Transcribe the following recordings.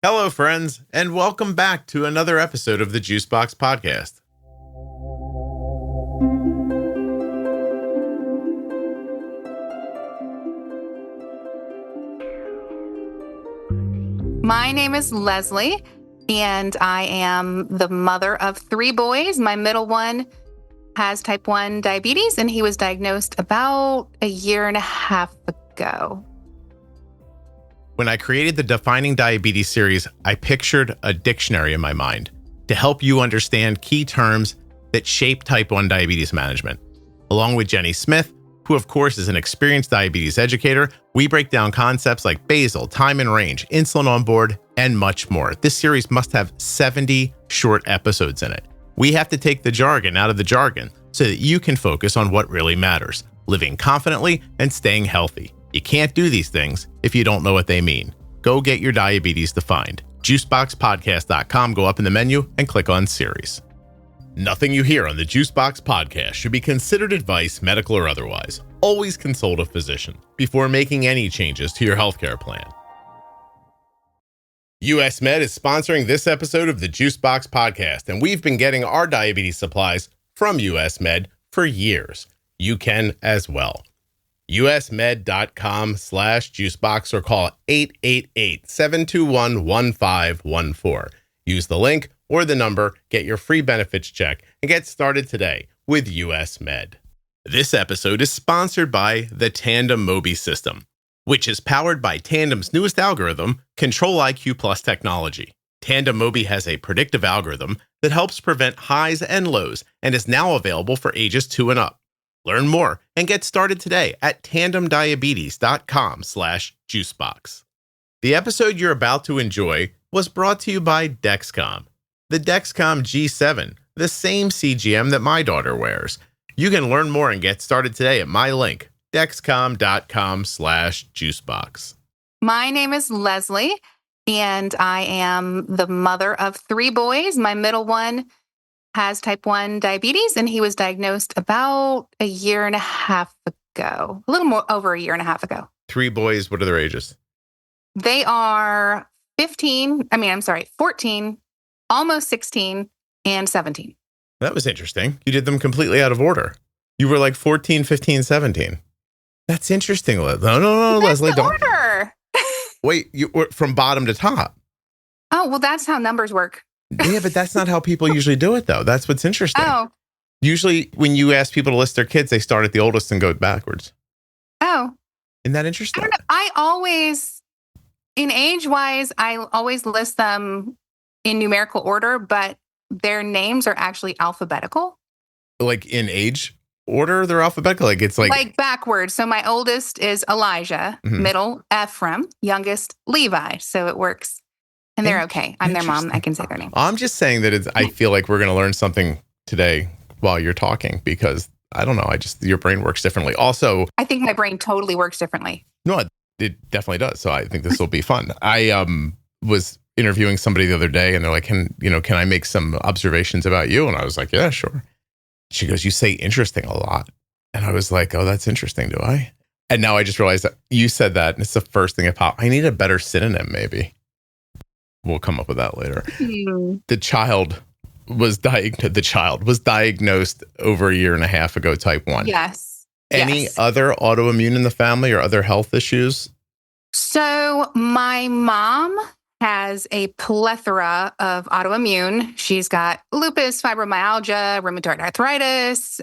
Hello, friends, and welcome back to another episode of the Juicebox Podcast. My name is Leslie, and I am the mother of 3 boys. My middle one has type 1 diabetes, and he was diagnosed about a year and a half ago. When I created the Defining Diabetes series, I pictured a dictionary in my mind to help you understand key terms that shape type 1 diabetes management. Along with Jenny Smith, who of course is an experienced diabetes educator, we break down concepts like basal, time and range, insulin on board, and much more. This series must have 70 short episodes in it. We have to take the jargon out of the jargon so that you can focus on what really matters, living confidently and staying healthy. You can't do these things if you don't know what they mean. Go get your diabetes defined. Juiceboxpodcast.com, go up in the menu and click on series. Nothing you hear on the Juicebox Podcast should be considered advice, medical or otherwise. Always consult a physician before making any changes to your healthcare plan. US Med is sponsoring this episode of the Juicebox Podcast, and we've been getting our diabetes supplies from US Med for years. You can as well. usmed.com/juicebox or call 888-721-1514. Use the link or the number, get your free benefits check, and get started today with US Med. This episode is sponsored by the Tandem Mobi system, which is powered by Tandem's newest algorithm, Control-IQ Plus technology. Tandem Mobi has a predictive algorithm that helps prevent highs and lows and is now available for ages 2 and up. Learn more and get started today at tandemdiabetes.com/juicebox. The episode you're about to enjoy was brought to you by Dexcom. The Dexcom G7, the same CGM that my daughter wears. You can learn more and get started today at my link, dexcom.com/juicebox. My name is Leslie, and I am the mother of 3 boys. My middle one has type 1 diabetes, and he was diagnosed about a year and a half ago, a little more over a year and a half ago. 3 boys, what are their ages? They are 14, almost 16, and 17. That was interesting. You did them completely out of order. You were like 14, 15, 17. That's interesting. No, That's Leslie, the don't. order. Wait, you were from bottom to top. Oh, well, that's how numbers work. Yeah, but that's not how people usually do it, though. That's what's interesting. Oh. Usually, when you ask people to list their kids, they start at the oldest and go backwards. Oh. Isn't that interesting? I don't know. In age-wise, I always list them in numerical order, but their names are actually alphabetical. Like in age order, they're alphabetical? Like it's like backwards. So my oldest is Elijah, middle Ephraim, youngest Levi. So it works. And they're okay. I'm their mom. I can say their name. I'm just saying that I feel like we're going to learn something today while you're talking because I don't know. Your brain works differently. Also, I think my brain totally works differently. No, it definitely does. So I think this will be fun. I was interviewing somebody the other day and they're like, can I make some observations about you? And I was like, yeah, sure. She goes, you say interesting a lot. And I was like, oh, that's interesting. Do I? And now I just realized that you said that. And it's the first thing that popped. I need a better synonym, maybe. We'll come up with that later. The child was diagnosed over a year and a half ago, type 1. Yes. Any other autoimmune in the family or other health issues? So my mom has a plethora of autoimmune. She's got lupus, fibromyalgia, rheumatoid arthritis,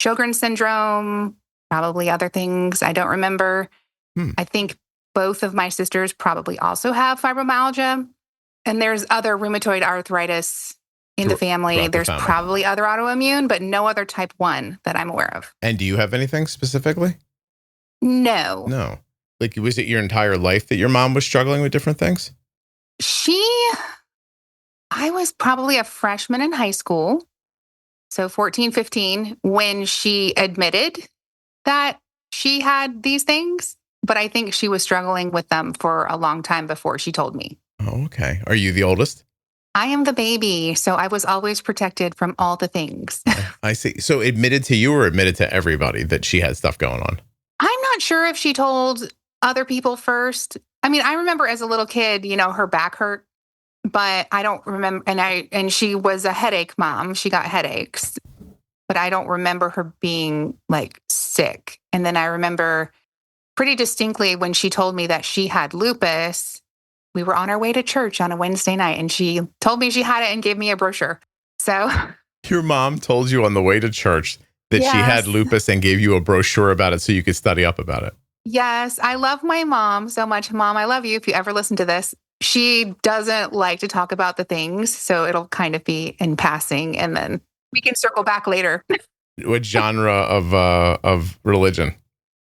Sjogren's syndrome, probably other things I don't remember. I think both of my sisters probably also have fibromyalgia. And there's other rheumatoid arthritis in the family. There's probably other autoimmune, but no other type 1 that I'm aware of. And do you have anything specifically? No. No. Like, was it your entire life that your mom was struggling with different things? I was probably a freshman in high school, so 14, 15, when she admitted that she had these things. But I think she was struggling with them for a long time before she told me. Oh, okay. Are you the oldest? I am the baby, so I was always protected from all the things. I see. So admitted to you or admitted to everybody that she had stuff going on? I'm not sure if she told other people first. I mean, I remember as a little kid, her back hurt but I don't remember. And she was a headache mom. She got headaches, but I don't remember her being like sick. And then I remember pretty distinctly when she told me that she had lupus. We were on our way to church on a Wednesday night, and she told me she had it and gave me a brochure. So your mom told you on the way to church that she had lupus and gave you a brochure about it so you could study up about it. Yes, I love my mom so much. Mom, I love you if you ever listen to this. She doesn't like to talk about the things, so it'll kind of be in passing, and then we can circle back later. What genre of religion?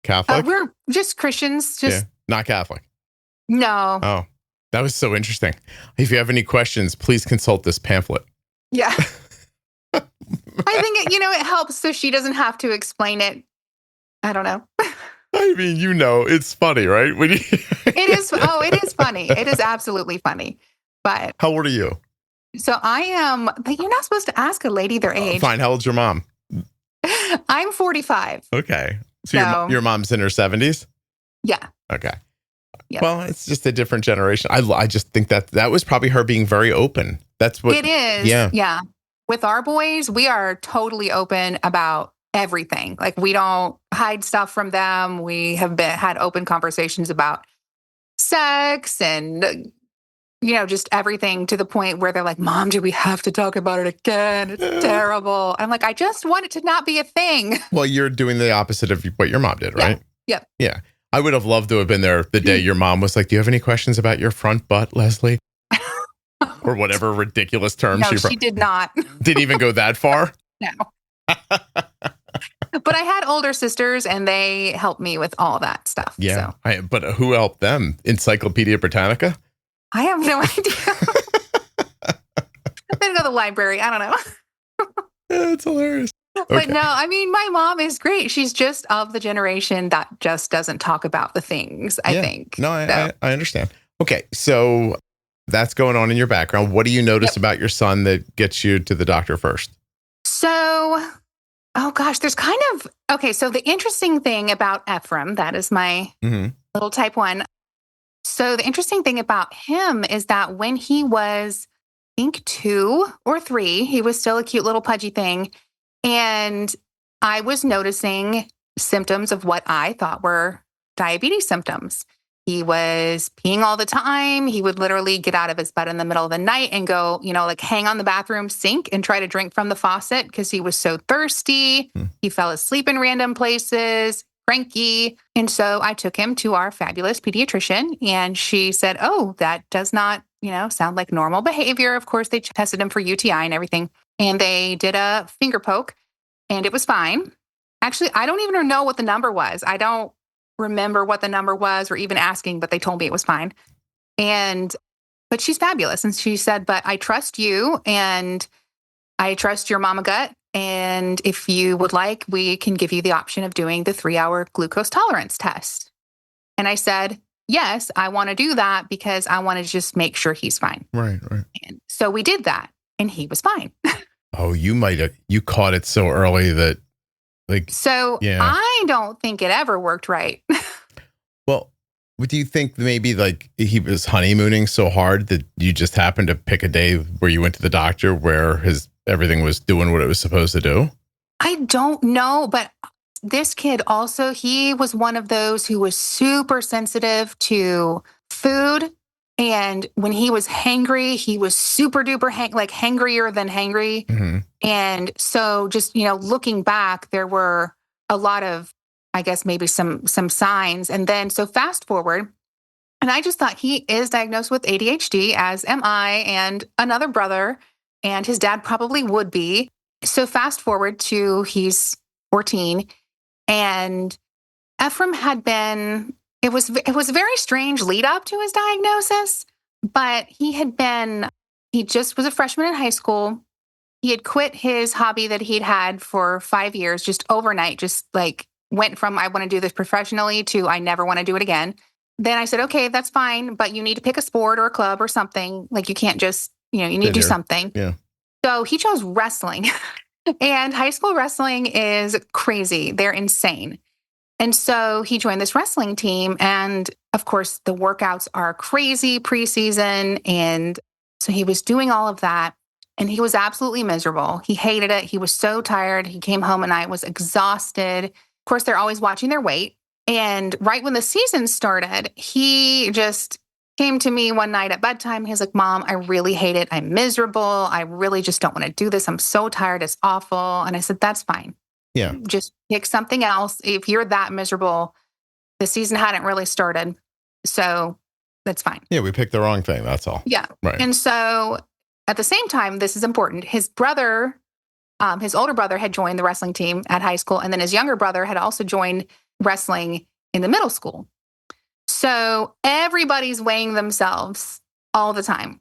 Catholic? We're just Christians. Not Catholic. No. Oh, that was so interesting. If you have any questions, please consult this pamphlet. Yeah. I think it helps so she doesn't have to explain it. I don't know. I mean, it's funny, right? It is. Oh, it is funny. It is absolutely funny. But how old are you? So I am. You're not supposed to ask a lady their age. Fine. How old's your mom? I'm 45. Okay. So your mom's in her 70s? Yeah. Okay. Yep. Well, it's just a different generation. I just think that was probably her being very open. That's what it is. Yeah. Yeah. With our boys, we are totally open about everything. Like, we don't hide stuff from them. We have had open conversations about sex and, just everything, to the point where they're like, Mom, do we have to talk about it again? It's terrible. I'm like, I just want it to not be a thing. Well, you're doing the opposite of what your mom did, right? Yep. Yeah. I would have loved to have been there the day your mom was like, do you have any questions about your front butt, Leslie? Or whatever ridiculous term she did not. Didn't even go that far? No. But I had older sisters, and they helped me with all that stuff. Yeah. So. But who helped them? Encyclopedia Britannica? I have no idea. I'm going to go to the library. I don't know. Yeah, it's hilarious. But no, I mean, my mom is great. She's just of the generation that just doesn't talk about the things, I think. No, I understand. Okay, so that's going on in your background. What do you notice about your son that gets you to the doctor first? So, oh gosh, there's kind of, okay, so the interesting thing about Ephraim, that is my little type 1. So the interesting thing about him is that when he was, I think, 2 or 3, he was still a cute little pudgy thing. And I was noticing symptoms of what I thought were diabetes symptoms. He was peeing all the time. He would literally get out of his bed in the middle of the night and go, hang on the bathroom sink and try to drink from the faucet because he was so thirsty. He fell asleep in random places, cranky. And so I took him to our fabulous pediatrician, and she said, oh, that does not, sound like normal behavior. Of course, they tested him for UTI and everything. And they did a finger poke, and it was fine. Actually, I don't even know what the number was. I don't remember what the number was or even asking, but they told me it was fine. But she's fabulous. And she said, but I trust you, and I trust your mama gut. And if you would like, we can give you the option of doing the 3-hour glucose tolerance test. And I said, yes, I want to do that because I want to just make sure he's fine. Right. And so we did that, and he was fine. Oh, you caught it so early that I don't think it ever worked right. Well, do you think maybe he was honeymooning so hard that you just happened to pick a day where you went to the doctor where everything was doing what it was supposed to do? I don't know, but this kid also, he was one of those who was super sensitive to food. And when he was hangry, he was super duper hangrier than hangry. Mm-hmm. And so just, looking back, there were a lot of, I guess, maybe some signs. And then, so fast forward, and I just thought he is diagnosed with ADHD, as am I, and another brother, and his dad probably would be. So fast forward to he's 14, and Ephraim had been, it was a very strange lead up to his diagnosis, but he just was a freshman in high school. He had quit his hobby that he'd had for 5 years, just overnight, just went from, I want to do this professionally to I never want to do it again. Then I said, okay, that's fine, but you need to pick a sport or a club or something. You can't just, you need to do something. Yeah. So he chose wrestling. And high school wrestling is crazy. They're insane. And so he joined this wrestling team. And of course, the workouts are crazy preseason. And So he was doing all of that and he was absolutely miserable. He hated it. He was so tired. He came home and I was exhausted. Of course, they're always watching their weight. And right when the season started, he just came to me one night at bedtime. He's like, Mom, I really hate it. I'm miserable. I really just don't want to do this. I'm so tired. It's awful. And I said, that's fine. Yeah. Just pick something else. If you're that miserable, the season hadn't really started. So that's fine. Yeah, we picked the wrong thing. That's all. Yeah. Right. And so at the same time, this is important. His brother, his older brother had joined the wrestling team at high school. And then his younger brother had also joined wrestling in the middle school. So everybody's weighing themselves all the time.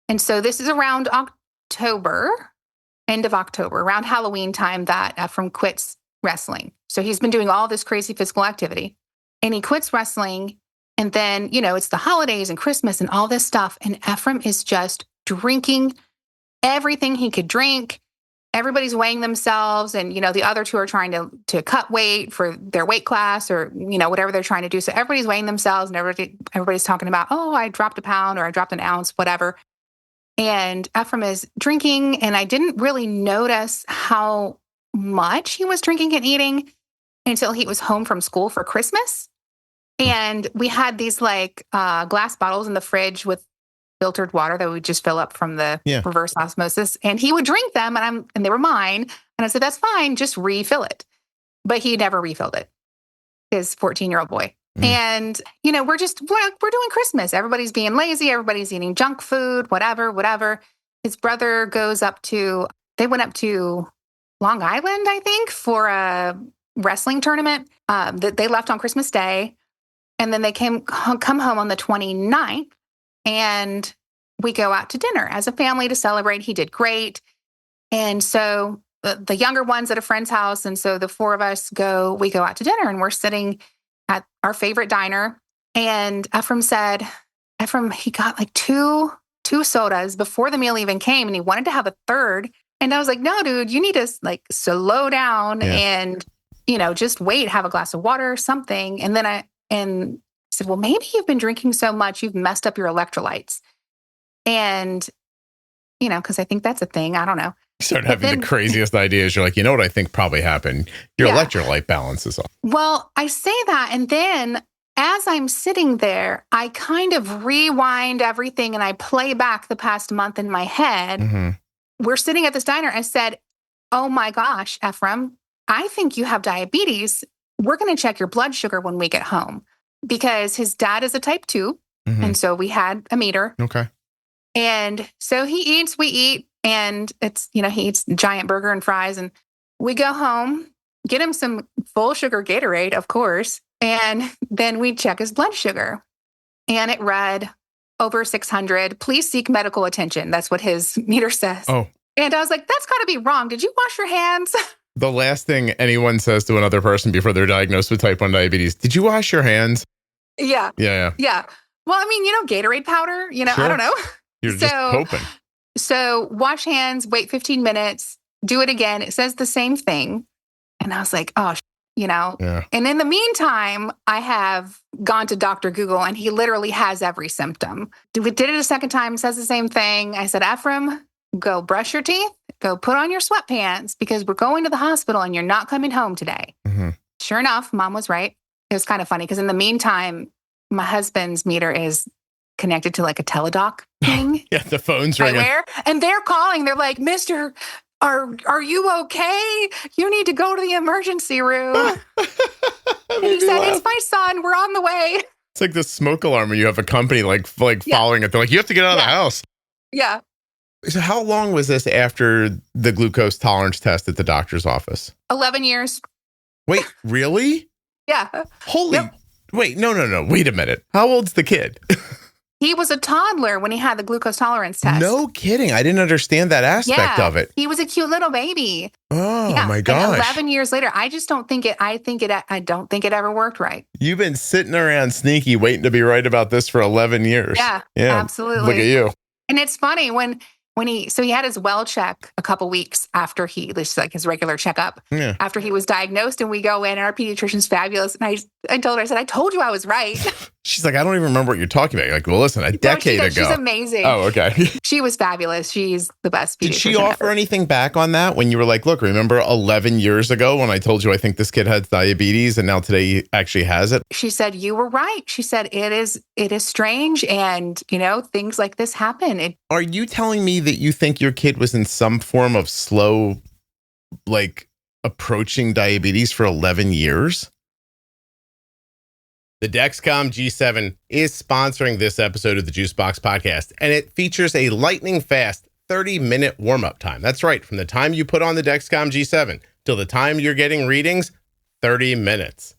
And so this is around October, end of October, around Halloween time that Ephraim quits wrestling. So he's been doing all this crazy physical activity and he quits wrestling. And then, it's the holidays and Christmas and all this stuff. And Ephraim is just drinking everything he could drink. Everybody's weighing themselves. And, the other two are trying to cut weight for their weight class or, whatever they're trying to do. So everybody's weighing themselves and everybody's talking about, oh, I dropped a pound or I dropped an ounce, whatever. And Ephraim is drinking. And I didn't really notice how much he was drinking and eating until he was home from school for Christmas. And we had these glass bottles in the fridge with filtered water that we would just fill up from the reverse osmosis. And he would drink them and they were mine. And I said, that's fine. Just refill it. But he never refilled it. His 14-year-old boy. Mm. And, we're doing Christmas. Everybody's being lazy. Everybody's eating junk food, whatever. His brother they went up to Long Island, I think, for a wrestling tournament that they left on Christmas Day. And then they come home on the 29th and we go out to dinner as a family to celebrate. He did great. And so the younger one's at a friend's house. And so the four of us we go out to dinner and we're sitting at our favorite diner. And Ephraim, he got two sodas before the meal even came and he wanted to have a third. And I was like, no, dude, you need to slow down and, just wait, have a glass of water or something. And then I said, well, maybe you've been drinking so much, you've messed up your electrolytes. And, because I think that's a thing. I don't know. You start having the craziest ideas. You're like, what I think probably happened? Your electrolyte balance is off. Well, I say that. And then as I'm sitting there, I kind of rewind everything and I play back the past month in my head. Mm-hmm. We're sitting at this diner. I said, oh my gosh, Ephraim, I think you have diabetes. We're going to check your blood sugar when we get home because his dad is a type 2. Mm-hmm. And so we had a meter. Okay. And so he eats, we eat, and it's, he eats a giant burger and fries. And we go home, get him some full sugar Gatorade, of course. And then we check his blood sugar and it read over 600. Please seek medical attention. That's what his meter says. Oh. And I was like, that's gotta be wrong. Did you wash your hands? The last thing anyone says to another person before they're diagnosed with type 1 diabetes, did you wash your hands? Yeah. Yeah. Well, I mean, Gatorade powder, sure. I don't know. You're just hoping. So wash hands, wait 15 minutes, do it again. It says the same thing. And I was like, oh, Yeah. And in the meantime, I have gone to Dr. Google and he literally has every symptom. We did it a second time, says the same thing. I said, Ephraim, go brush your teeth, go put on your sweatpants because we're going to the hospital and you're not coming home today. Mm-hmm. Sure enough, Mom was right. It was kind of funny because in the meantime, my husband's meter is connected to a teledoc thing. Yeah, the phone's ringing. And they're calling. They're like, Mister, are you okay? You need to go to the emergency room. And he said, it's my son. We're on the way. It's like the smoke alarm when you have a company following it. They're like, you have to get out of the house. Yeah. So how long was this after the glucose tolerance test at the doctor's office? 11 years. Wait, really? Yeah. Holy. Yep. Wait, no. Wait a minute. How old's the kid? He was a toddler when he had the glucose tolerance test. No kidding. I didn't understand that aspect of it. He was a cute little baby. Oh my gosh. And 11 years later, I just don't think it, I don't think it ever worked right. You've been sitting around sneaky waiting to be right about this for 11 years. Yeah, absolutely. Look at you. And it's funny when he had his well check a couple weeks after his regular checkup, after he was diagnosed, and we go in and our pediatrician's fabulous. And I told her, I said, I told you I was right. She's like, I don't even remember what you're talking about. You're like, well, listen, a decade ago. She's amazing. Oh, okay. She was fabulous. She's the best pediatrician. Did she offer anything back on that when you were like, look, remember 11 years ago when I told you I think this kid has diabetes and now today he actually has it? She said, you were right. She said, it is strange. And, things like this happen. Are you telling me that you think your kid was in some form of slow, approaching diabetes for 11 years? The Dexcom G7 is sponsoring this episode of the Juicebox Podcast, and it features a lightning fast 30-minute warm-up time. That's right. From the time you put on the Dexcom G7 till the time you're getting readings, 30 minutes.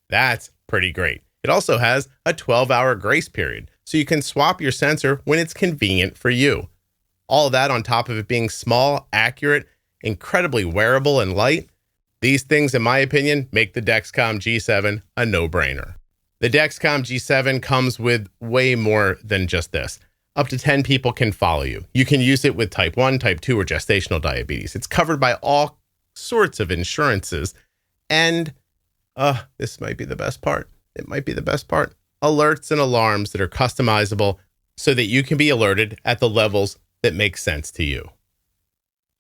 That's pretty great. It also has a 12-hour grace period, so you can swap your sensor when it's convenient for you. All of that on top of it being small, accurate, incredibly wearable, and light. These things, in my opinion, make the Dexcom G7 a no-brainer. The Dexcom G7 comes with way more than just this. Up to 10 people can follow you. You can use it with type 1, type 2, or gestational diabetes. It's covered by all sorts of insurances. And this might be the best part. It might be the best part. Alerts and alarms that are customizable so that you can be alerted at the levels that make sense to you.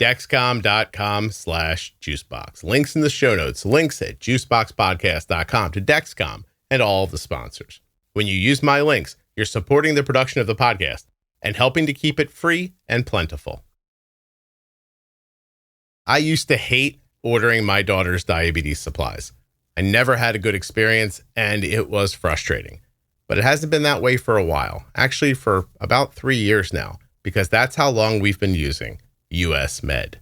Dexcom.com/juicebox. Links in the show notes. Links at juiceboxpodcast.com to Dexcom and all the sponsors. When you use my links, you're supporting the production of the podcast and helping to keep it free and plentiful. I used to hate ordering my daughter's diabetes supplies. I never had a good experience, and it was frustrating. But it hasn't been that way for a while, actually for about 3 years now, because that's how long we've been using US Med.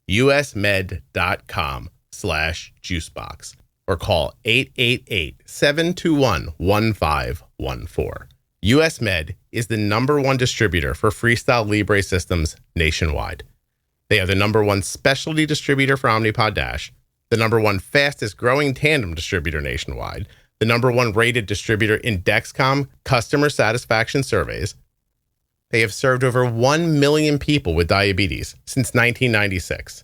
usmed.com/juicebox. Or call 888-721-1514. US Med is the #1 distributor for Freestyle Libre systems nationwide. They are the #1 specialty distributor for Omnipod DASH, the #1 fastest growing Tandem distributor nationwide, the #1 rated distributor in Dexcom customer satisfaction surveys. They have served over 1 million people with diabetes since 1996.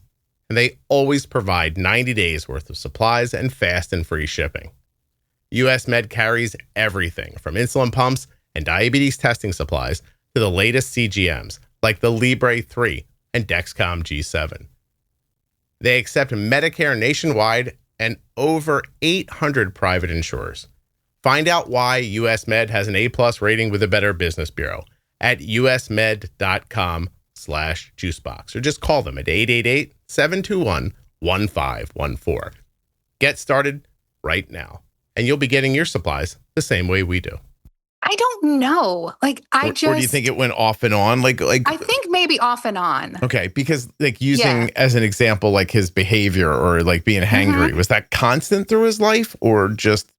And they always provide 90 days worth of supplies and fast and free shipping. US Med carries everything from insulin pumps and diabetes testing supplies to the latest CGMs like the Libre 3 and Dexcom G7. They accept Medicare nationwide and over 800 private insurers. Find out why US Med has an A+ rating with the Better Business Bureau at usmed.com/juicebox, or just call them at 888-721-1514. Get started right now, and you'll be getting your supplies the same way we do. I don't know. Or do you think it went off and on? I think maybe off and on. Okay, because using as an example, his behavior or being hangry, was that constant through his life or just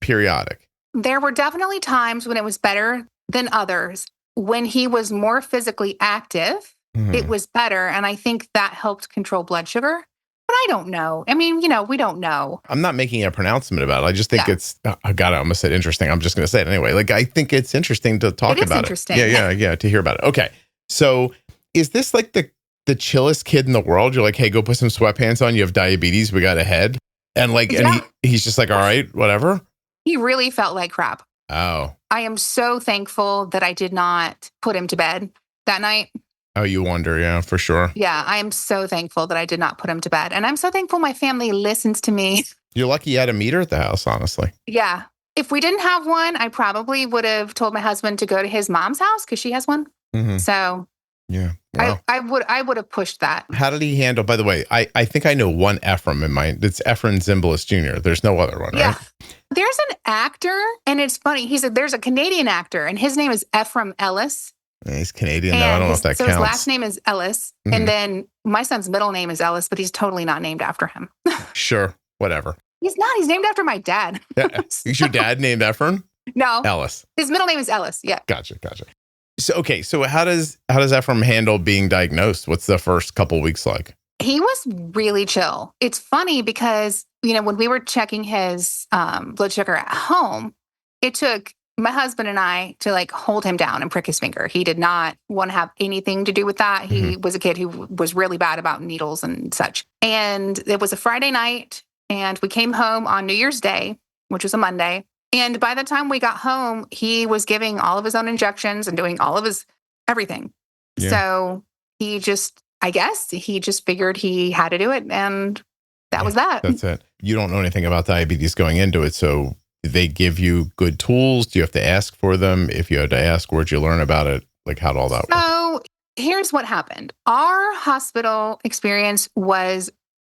periodic? There were definitely times when it was better than others. When he was more physically active, it was better. And I think that helped control blood sugar. But I don't know. I mean, we don't know. I'm not making a pronouncement about it. I just think it's, I almost said interesting. I'm just going to say it anyway. I think it's interesting to talk about it. Interesting. Yeah, to hear about it. Okay. So is this the chillest kid in the world? You're like, hey, go put some sweatpants on. You have diabetes. We got a head. And and he's just like, all right, whatever. He really felt like crap. Oh. I am so thankful that I did not put him to bed that night. Oh, you wonder. Yeah, for sure. Yeah, I am so thankful that I did not put him to bed. And I'm so thankful my family listens to me. You're lucky you had a meter at the house, honestly. Yeah. If we didn't have one, I probably would have told my husband to go to his mom's house because she has one. Mm-hmm. So yeah, wow. I would have pushed that. How did he handle, by the way, I think I know one Ephraim in mind. It's Ephraim Zimbalist Jr. There's no other one, right? Yeah. There's an actor, and it's funny. He said there's a Canadian actor, and his name is Ephraim Ellis. He's Canadian, though. I don't know if that counts. So his last name is Ellis, and then my son's middle name is Ellis, but he's totally not named after him. Sure, whatever. He's not. He's named after my dad. Yeah. Is your dad named Ephraim? No. Ellis. His middle name is Ellis, yeah. Gotcha. So how does Ephraim handle being diagnosed? What's the first couple weeks like? He was really chill. It's funny because, when we were checking his blood sugar at home, it took my husband and I to hold him down and prick his finger. He did not want to have anything to do with that. He was a kid who was really bad about needles and such. And it was a Friday night, and we came home on New Year's Day. which was a Monday. And by the time we got home, he was giving all of his own injections and doing all of his everything. Yeah. So I guess he just figured he had to do it. And that was that. That's it. You don't know anything about diabetes going into it. So they give you good tools. Do you have to ask for them? If you had to ask, where'd you learn about it? Like, how'd all that work? So here's what happened. Our hospital experience was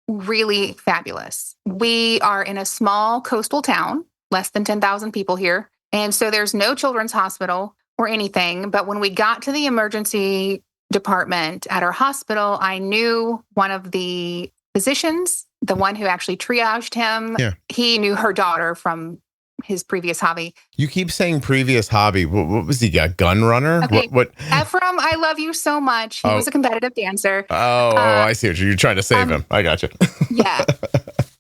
really fabulous. We are in a small coastal town, less than 10,000 people here. And so there's no children's hospital or anything. But when we got to the emergency department at our hospital, I knew one of the physicians, the one who actually triaged him. Yeah. He knew her daughter from his previous hobby. You keep saying previous hobby. What was he? A gun runner? Okay. What? Ephraim, I love you so much. He was a competitive dancer. I see what you're trying to save him. I got you. Yeah.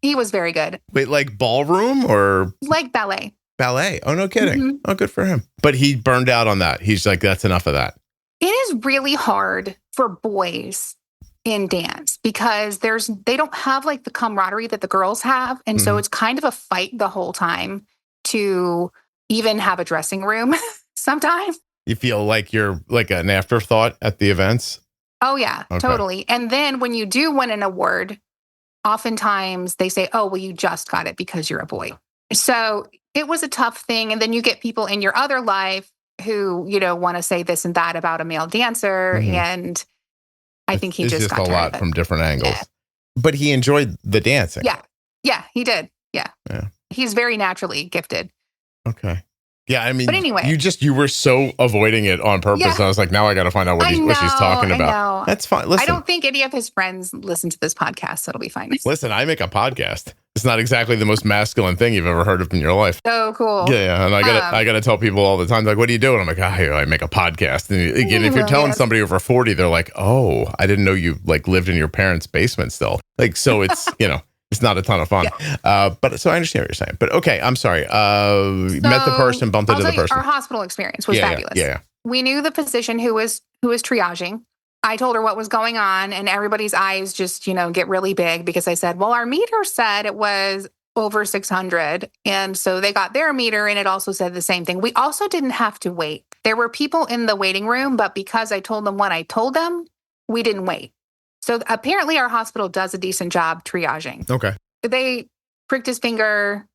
He was very good. Wait, like ballroom or? Like ballet. Ballet. Oh, no kidding. Mm-hmm. Oh, good for him. But he burned out on that. He's like, that's enough of that. It is really hard for boys in dance because they don't have like the camaraderie that the girls have. And so it's kind of a fight the whole time to even have a dressing room sometimes. You feel like you're like an afterthought at the events? Oh, yeah, totally. And then when you do win an award, oftentimes they say, oh, well, you just got it because you're a boy. So it was a tough thing. And then you get people in your other life who, want to say this and that about a male dancer. And I think he just got a lot from different angles. Yeah. But he enjoyed the dancing. Yeah. Yeah, he did. Yeah. He's very naturally gifted. Okay. Yeah, I mean, but anyway, you were so avoiding it on purpose. Yeah. I was like, now I got to find out what she's talking about. I know. That's fine. Listen, I don't think any of his friends listen to this podcast, so it'll be fine. Listen, I make a podcast. It's not exactly the most masculine thing you've ever heard of in your life. So cool. Yeah. And I gotta tell people all the time, like, what do you do? And I'm like, I make a podcast. And again, if you're telling somebody over 40, they're like, oh, I didn't know you like lived in your parents' basement still. Like, so it's, it's not a ton of fun. Yeah. But so I understand what you're saying. But okay, I'm sorry. Met the person, bumped into the person. Our hospital experience was fabulous. Yeah. We knew the physician who was triaging. I told her what was going on, and everybody's eyes just, get really big because I said, well, our meter said it was over 600. And so they got their meter and it also said the same thing. We also didn't have to wait. There were people in the waiting room, but because I told them what I told them, we didn't wait. So apparently our hospital does a decent job triaging. Okay. They pricked his finger.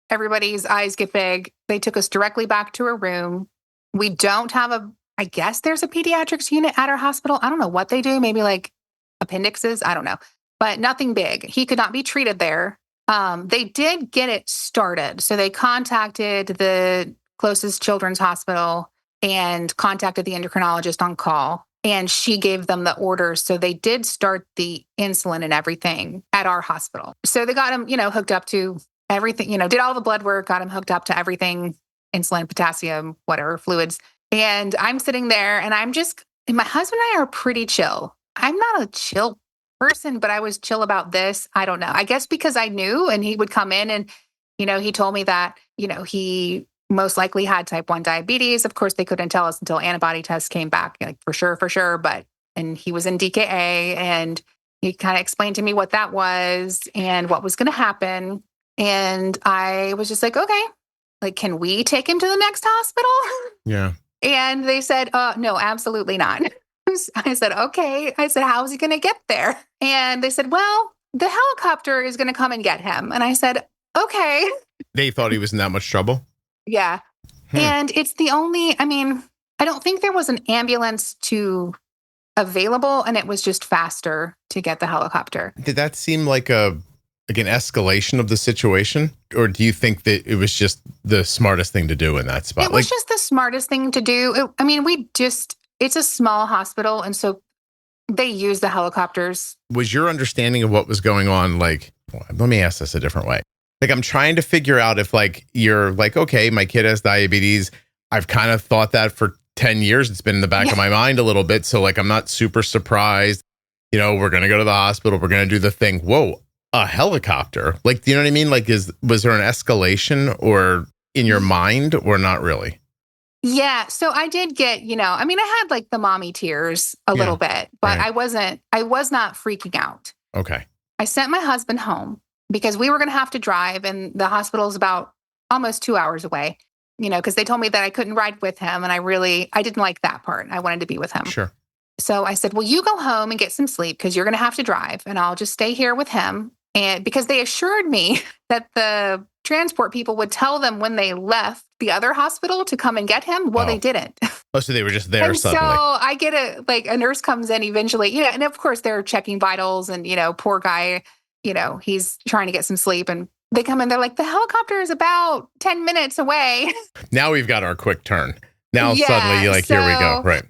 Everybody's eyes get big. They took us directly back to a room. We don't have I guess there's a pediatrics unit at our hospital. I don't know what they do. Maybe like appendixes. I don't know, but nothing big. He could not be treated there. They did get it started. So they contacted the closest children's hospital and contacted the endocrinologist on call. And she gave them the orders. So they did start the insulin and everything at our hospital. So they got him, hooked up to everything, did all the blood work, got him hooked up to everything, insulin, potassium, whatever, fluids. And I'm sitting there and my husband and I are pretty chill. I'm not a chill person, but I was chill about this. I don't know. I guess because I knew, and he would come in and, he told me that, he most likely had type 1 diabetes. Of course, they couldn't tell us until antibody tests came back, like for sure. And he was in DKA, and he kind of explained to me what that was and what was going to happen. And I was just like, okay, like, can we take him to the next hospital? Yeah. And they said, no, absolutely not. I said, okay. I said, how is he going to get there? And they said, well, the helicopter is going to come and get him. And I said, okay. They thought he was in that much trouble? Yeah. And it's the only, I don't think there was an ambulance available, and it was just faster to get the helicopter. Did that seem like an escalation of the situation? Or do you think that it was just the smartest thing to do in that spot? It was just the smartest thing to do. It's a small hospital. And so they use the helicopters. Was your understanding of what was going on, let me ask this a different way. Like, I'm trying to figure out if you're like, okay, my kid has diabetes. I've kind of thought that for 10 years. It's been in the back of my mind a little bit. So I'm not super surprised. We're going to go to the hospital. We're going to do the thing. Whoa. A helicopter, do you know what I mean? Was there an escalation or in your mind or not really? Yeah. So I did get, I had the mommy tears a little bit, but I was not freaking out. Okay. I sent my husband home because we were going to have to drive, and the hospital is about almost 2 hours away, because they told me that I couldn't ride with him. And I didn't like that part. I wanted to be with him. Sure. So I said, well, you go home and get some sleep because you're going to have to drive and I'll just stay here with him. And because they assured me that the transport people would tell them when they left the other hospital to come and get him. Well, they didn't. Oh, so they were just there and suddenly. So I get a nurse comes in eventually, and of course they're checking vitals and, poor guy, he's trying to get some sleep and they come in, they're like, the helicopter is about 10 minutes away. Now we've got our quick turn. Now suddenly you're like, here we go. Right.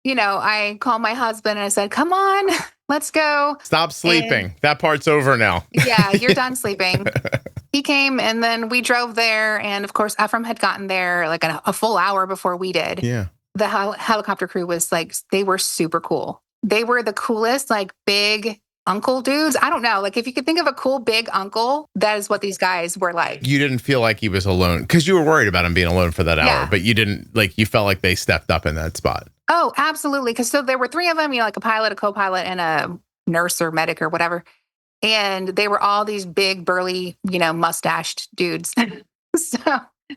I called my husband and I said, come on, let's go. Stop sleeping. And that part's over now. Yeah, you're done sleeping. He came and then we drove there. And of course, Ephraim had gotten there like a full hour before we did. Yeah. The helicopter crew was like, they were super cool. They were the coolest, like big uncle dudes. I don't know. Like if you could think of a cool big uncle, that is what these guys were like. You didn't feel like he was alone because you were worried about him being alone for that hour, but you didn't you felt like they stepped up in that spot. Oh, absolutely. Because so there were three of them, like a pilot, a co-pilot, and a nurse or medic or whatever. And they were all these big, burly, mustached dudes. So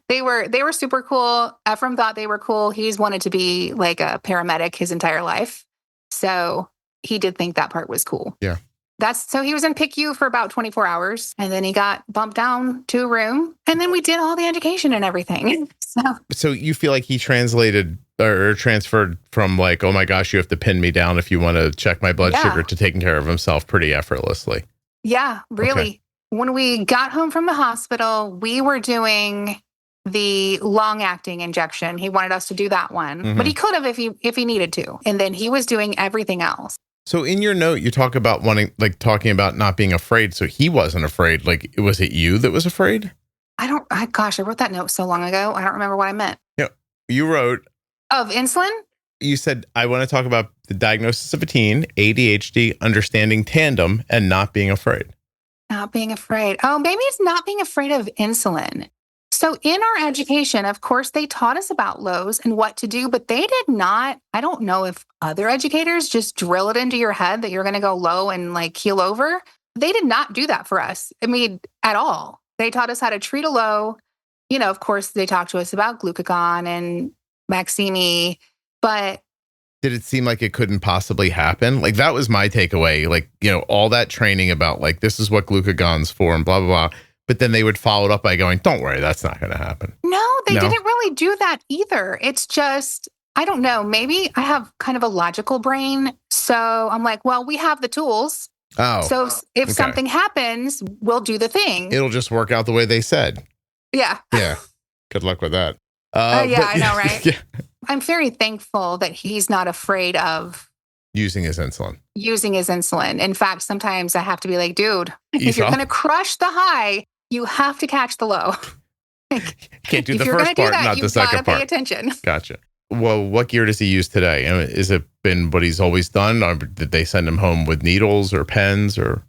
they were super cool. Ephraim thought they were cool. He's wanted to be like a paramedic his entire life. So he did think that part was cool. Yeah. So he was in PICU for about 24 hours and then he got bumped down to a room and then we did all the education and everything. So you feel like he translated or transferred from like, oh my gosh, you have to pin me down if you want to check my blood sugar to taking care of himself pretty effortlessly. Yeah, really. Okay. When we got home from the hospital, we were doing the long-acting injection. He wanted us to do that one, but he could have if he needed to. And then he was doing everything else. So in your note, you talk about talking about not being afraid. So he wasn't afraid. Like, was it you that was afraid? I wrote that note so long ago. I don't remember what I meant. Yeah, you wrote of insulin. You said, I want to talk about the diagnosis of a teen, ADHD, understanding Tandem, and not being afraid. Not being afraid. Oh, maybe it's not being afraid of insulin. So in our education, of course, they taught us about lows and what to do, but they did not. I don't know if other educators just drill it into your head that you're going to go low and like keel over. They did not do that for us. I mean, at all. They taught us how to treat a low. Of course, they talked to us about glucagon and Maximi, but did it seem like it couldn't possibly happen? Like that was my takeaway. Like, all that training about like, this is what glucagon's for and blah, blah, blah. But then they would follow it up by going, don't worry, that's not going to happen. No, they didn't really do that either. It's just, I don't know, maybe I have kind of a logical brain. So I'm like, well, we have the tools. Oh. So if something happens, we'll do the thing. It'll just work out the way they said. Yeah. Yeah. Good luck with that. I know, right? Yeah. I'm very thankful that he's not afraid of using his insulin. In fact, sometimes I have to be like, dude, if you're going to crush the high, you have to catch the low. Can't do the first part, not the second part. Pay attention. Gotcha. Well, what gear does he use today? Is it been what he's always done? Or did they send him home with needles or pens or?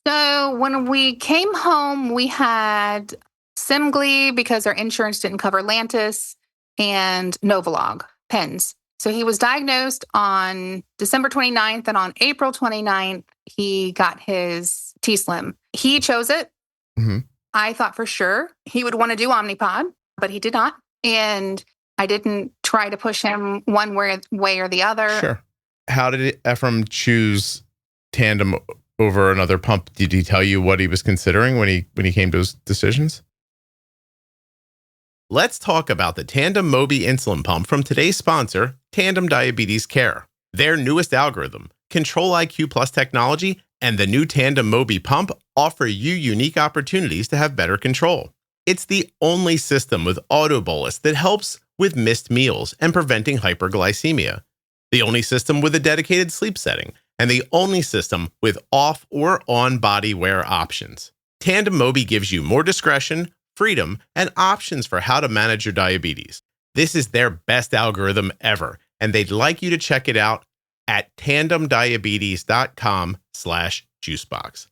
So when we came home, we had Semglee because our insurance didn't cover Lantus and Novolog pens. So he was diagnosed on December 29th and on April 29th, he got his T-Slim. He chose it. Mm-hmm. I thought for sure he would want to do Omnipod, but he did not. And I didn't try to push him one way or the other. Sure. How did Ephraim choose Tandem over another pump? Did he tell you what he was considering when he came to his decisions? Let's talk about the Tandem Mobi insulin pump from today's sponsor, Tandem Diabetes Care. Their newest algorithm, Control-IQ Plus technology, and the new Tandem Mobi pump offer you unique opportunities to have better control. It's the only system with auto bolus that helps with missed meals and preventing hyperglycemia. The only system with a dedicated sleep setting, and the only system with off or on body wear options. Tandem Mobi gives you more discretion, freedom, and options for how to manage your diabetes. This is their best algorithm ever, and they'd like you to check it out at tandemdiabetes.com/juicebox.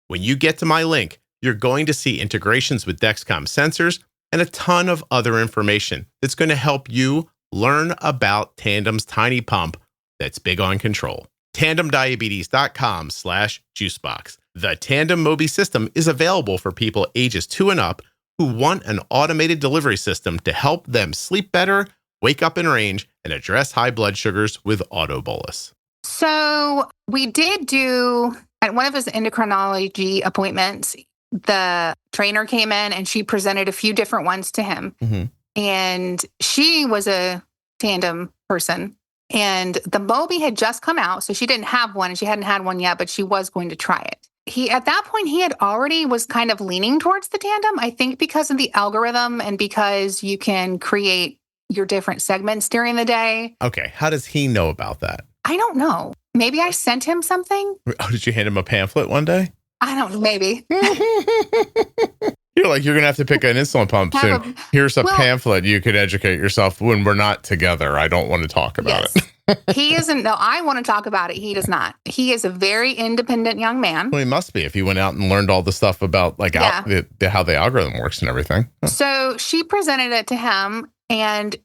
When you get to my link, you're going to see integrations with Dexcom sensors and a ton of other information that's going to help you learn about Tandem's tiny pump that's big on control. tandemdiabetes.com/juicebox. The Tandem Mobi system is available for people ages 2 and up who want an automated delivery system to help them sleep better, wake up in range, and address high blood sugars with autobolus. So we did do, at one of his endocrinology appointments, the trainer came in and she presented a few different ones to him. Mm-hmm. And she was a Tandem person. And the Mobi had just come out, so she didn't have one and she hadn't had one yet, but she was going to try it. At that point, he had already was kind of leaning towards the Tandem, I think because of the algorithm and because you can create your different segments during the day. Okay. How does he know about that? I don't know. Maybe I sent him something. Oh, did you hand him a pamphlet one day? I don't know. Maybe. You're like, you're going to have to pick an insulin pump soon. Here's a pamphlet. You could educate yourself when we're not together. I don't want to talk about it. He isn't. No, I want to talk about it. He does not. He is a very independent young man. Well, he must be if he went out and learned all the stuff about like how the algorithm works and everything. Huh. So she presented it to him and,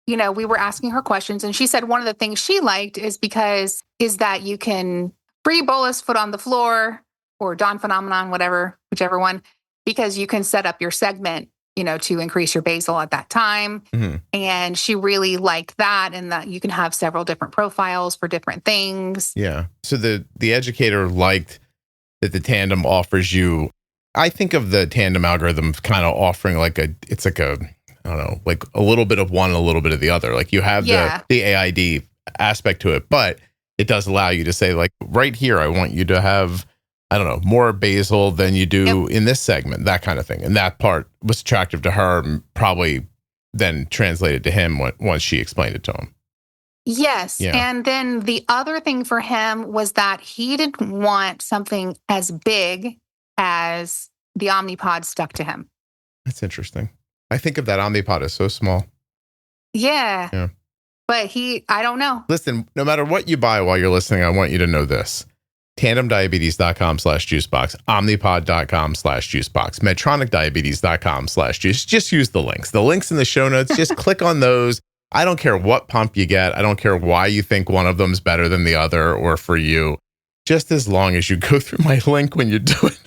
we were asking her questions and she said one of the things she liked is that you can free bolus, foot on the floor or dawn phenomenon, whichever one, because you can set up your segment, to increase your basal at that time. Mm-hmm. And she really liked that and that you can have several different profiles for different things. Yeah. So the educator liked that the Tandem offers you, I think of the Tandem algorithm kind of offering I don't know, like a little bit of one, a little bit of the other. Like you have the AID aspect to it, but it does allow you to say like right here, I want you to have, I don't know, more basal than you do in this segment, that kind of thing. And that part was attractive to her and probably then translated to him once she explained it to him. Yes. Yeah. And then the other thing for him was that he didn't want something as big as the Omnipod stuck to him. That's interesting. I think of that Omnipod as so small. Yeah. But I don't know. Listen, no matter what you buy while you're listening, I want you to know this. tandemdiabetes.com/juicebox, omnipod.com/juicebox, medtronicdiabetes.com/juice. Just use the links. The links in the show notes, just click on those. I don't care what pump you get. I don't care why you think one of them's better than the other or for you. Just as long as you go through my link when you do it.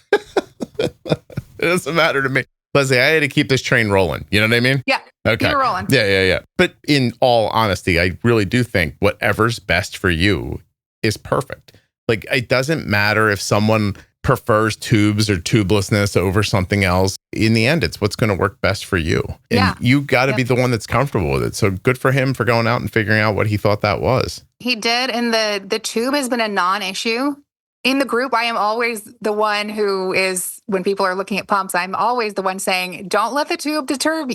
It doesn't matter to me. Leslie, I had to keep this train rolling. You know what I mean? Yeah. Okay. Keep it rolling. Yeah. But in all honesty, I really do think whatever's best for you is perfect. Like, it doesn't matter if someone prefers tubes or tubelessness over something else. In the end, it's what's going to work best for you. And you got to be the one that's comfortable with it. So good for him for going out and figuring out what he thought that was. He did. And the tube has been a non-issue. In the group, I am always the one who is, when people are looking at pumps, I'm always the one saying, don't let the tube deter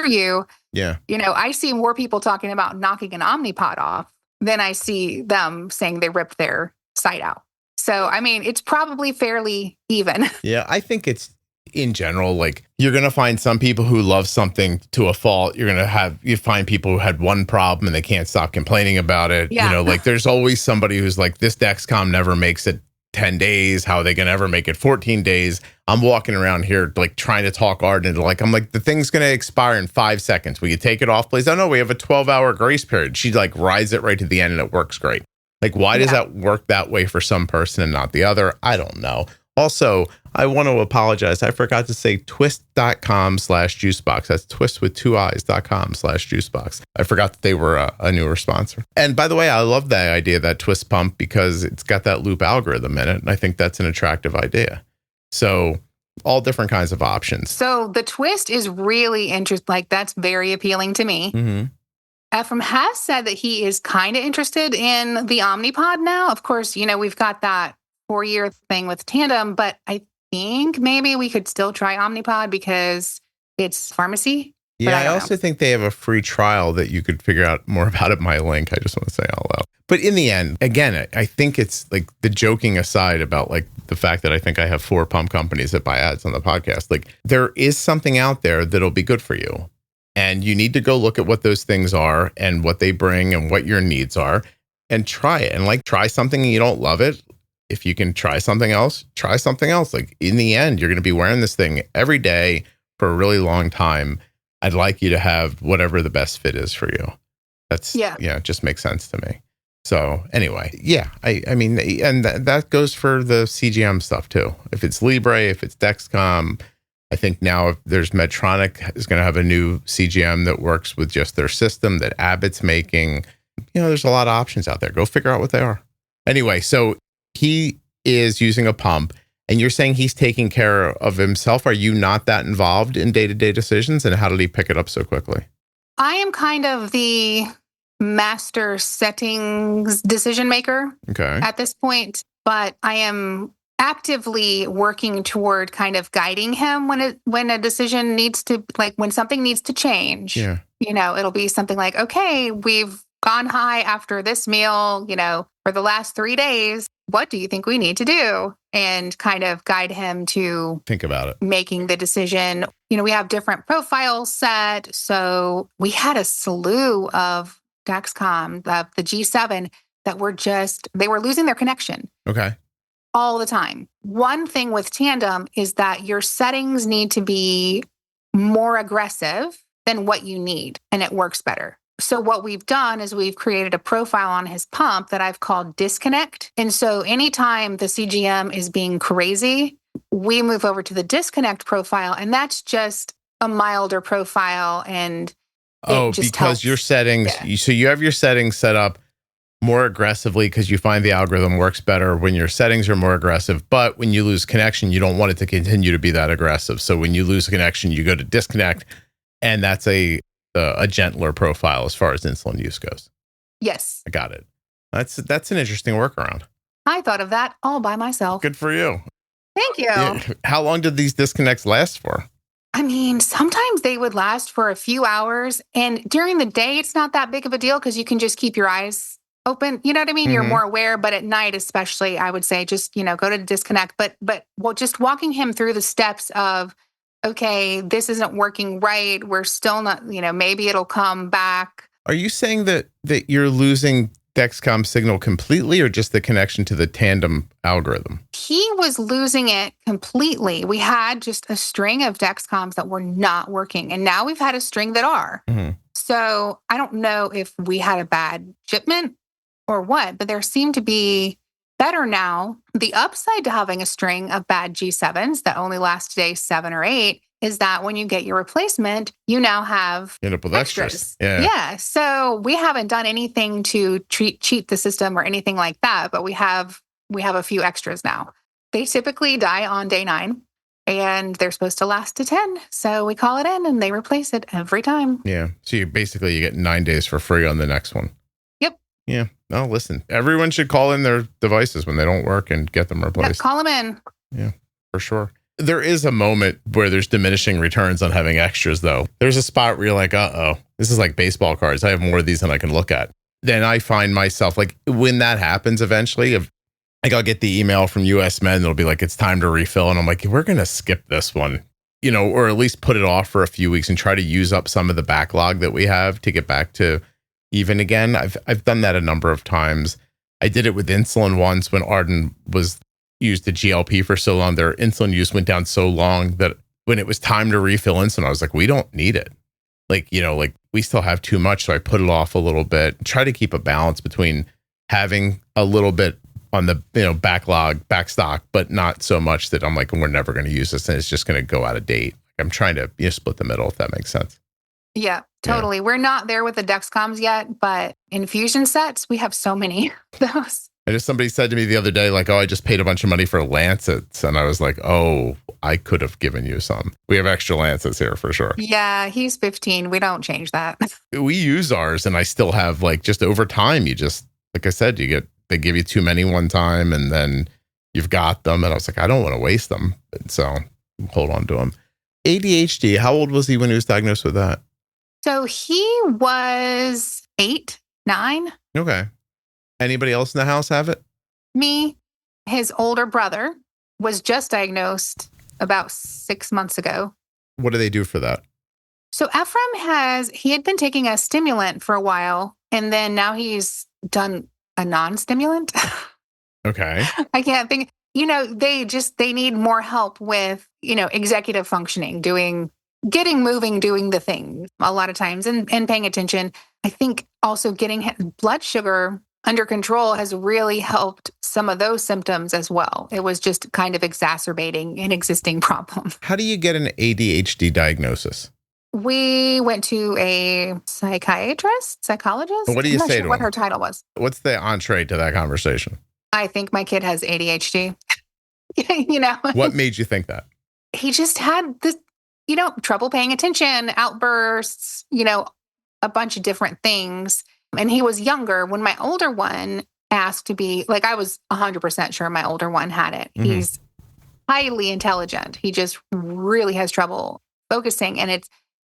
you. Yeah. I see more people talking about knocking an Omnipod off than I see them saying they ripped their side out. So, I mean, it's probably fairly even. Yeah, I think it's, in general, like, you're going to find some people who love something to a fault. You find people who had one problem and they can't stop complaining about it. Yeah. Like there's always somebody who's like, this Dexcom never makes it 10 days. How are they going to ever make it 14 days? I'm walking around here like trying to talk Arden into I'm like, the thing's going to expire in 5 seconds. Will you take it off, please? Oh, no, we have a 12-hour grace period. She like rides it right to the end and it works great. Like, why does that work that way for some person and not the other? I don't know. Also, I want to apologize. I forgot to say twiist.com/juicebox. That's twist with 2 eyes.com/juicebox. I forgot that they were a newer sponsor. And by the way, I love the idea of that Twist pump because it's got that loop algorithm in it. And I think that's an attractive idea. So all different kinds of options. So the Twist is really interesting. Like, that's very appealing to me. Mm-hmm. Ephraim has said that he is kind of interested in the Omnipod now. Of course, we've got that 4-year thing with Tandem, but I think maybe we could still try Omnipod because it's pharmacy. Yeah, I also think they have a free trial that you could figure out more about at my link. I just want to say out loud. But in the end, again, I think it's like, the joking aside about like the fact that I think I have 4 pump companies that buy ads on the podcast, like there is something out there that'll be good for you. And you need to go look at what those things are and what they bring and what your needs are and try it. And like, try something and you don't love it. If you can try something else, try something else. Like, in the end, you're going to be wearing this thing every day for a really long time. I'd like you to have whatever the best fit is for you. It just makes sense to me. So anyway, I mean, and that goes for the CGM stuff too. If it's Libre, if it's Dexcom, I think now if there's Medtronic is going to have a new CGM that works with just their system that Abbott's making. There's a lot of options out there. Go figure out what they are. Anyway, so he is using a pump and you're saying he's taking care of himself. Are you not that involved in day-to-day decisions? And how did he pick it up so quickly? I am kind of the master settings decision maker at this point, but I am actively working toward kind of guiding him when a decision needs to, like when something needs to change. Yeah. It'll be something like, okay, we've gone high after this meal, for the last 3 days. What do you think we need to do? And kind of guide him to think about it, making the decision. We have different profiles set. So we had a slew of Dexcom, the G7 that they were losing their connection. Okay. All the time. One thing with Tandem is that your settings need to be more aggressive than what you need, and it works better. So what we've done is we've created a profile on his pump that I've called disconnect. And so anytime the CGM is being crazy, we move over to the disconnect profile, and that's just a milder profile. And because helps. Your settings, so you have your settings set up more aggressively because you find the algorithm works better when your settings are more aggressive. But when you lose connection, you don't want it to continue to be that aggressive. So when you lose connection, you go to disconnect, and that's a gentler profile as far as insulin use goes. Yes. I got it. That's an interesting workaround. I thought of that all by myself. Good for you. Thank you. Yeah. How long did these disconnects last for? I mean, sometimes they would last for a few hours, and during the day, it's not that big of a deal because you can just keep your eyes open. You know what I mean? Mm-hmm. You're more aware, but at night, especially, I would say just, go to disconnect. But just walking him through the steps of, okay, this isn't working right. We're still not, maybe it'll come back. Are you saying that you're losing Dexcom signal completely, or just the connection to the Tandem algorithm? He was losing it completely. We had just a string of Dexcoms that were not working, and now we've had a string that are. Mm-hmm. So I don't know if we had a bad shipment or what, but there seemed to be better now. The upside to having a string of bad G7s that only last day 7 or 8 is that when you get your replacement, you now have end up with extras. Yeah. So we haven't done anything to cheat the system or anything like that, but we have a few extras now. They typically die on day 9, and they're supposed to last to 10. So we call it in and they replace it every time. Yeah. So you get 9 days for free on the next one. Yep. Yeah. No, listen, everyone should call in their devices when they don't work and get them replaced. Yeah, call them in. Yeah, for sure. There is a moment where there's diminishing returns on having extras, though. There's a spot where you're like, this is like baseball cards. I have more of these than I can look at. Then I find myself, like, when that happens eventually, I'll get the email from US Med, and it'll be like, it's time to refill. And I'm like, we're going to skip this one, or at least put it off for a few weeks and try to use up some of the backlog that we have to get back to even again. I've done that a number of times. I did it with insulin once when Arden was used the GLP for so long. Their insulin use went down so long that when it was time to refill insulin, I was like, we don't need it. Like we still have too much. So I put it off a little bit, try to keep a balance between having a little bit on the, backlog, back stock, but not so much that I'm like, we're never going to use this and it's just going to go out of date. I'm trying to split the middle, if that makes sense. Yeah, totally. Yeah. We're not there with the Dexcoms yet, but infusion sets, we have so many of those. And just somebody said to me the other day, like, I just paid a bunch of money for Lancets. And I was like, I could have given you some. We have extra Lancets here for sure. Yeah, he's 15. We don't change that. We use ours, and I still have, like, just over time, like I said, they give you too many one time, and then you've got them. And I was like, I don't want to waste them. So hold on to them. ADHD, how old was he when he was diagnosed with that? So he was 8, 9. Okay. Anybody else in the house have it? Me. His older brother was just diagnosed about 6 months ago. What do they do for that? So Ephraim he had been taking a stimulant for a while, and then now he's done a non-stimulant. Okay. I can't think, they need more help with, executive functioning, getting moving, doing the thing a lot of times and paying attention. I think also getting blood sugar under control has really helped some of those symptoms as well. It was just kind of exacerbating an existing problem. How do you get an ADHD diagnosis? We went to a psychologist. And what do you say to what him? her title was. What's the entree to that conversation? I think my kid has ADHD. You know, What made you think that? he just had this, trouble paying attention, outbursts, a bunch of different things. And he was younger. When my older one asked to be, like, I was 100% sure my older one had it. Mhm. He's highly intelligent. He just really has trouble focusing. And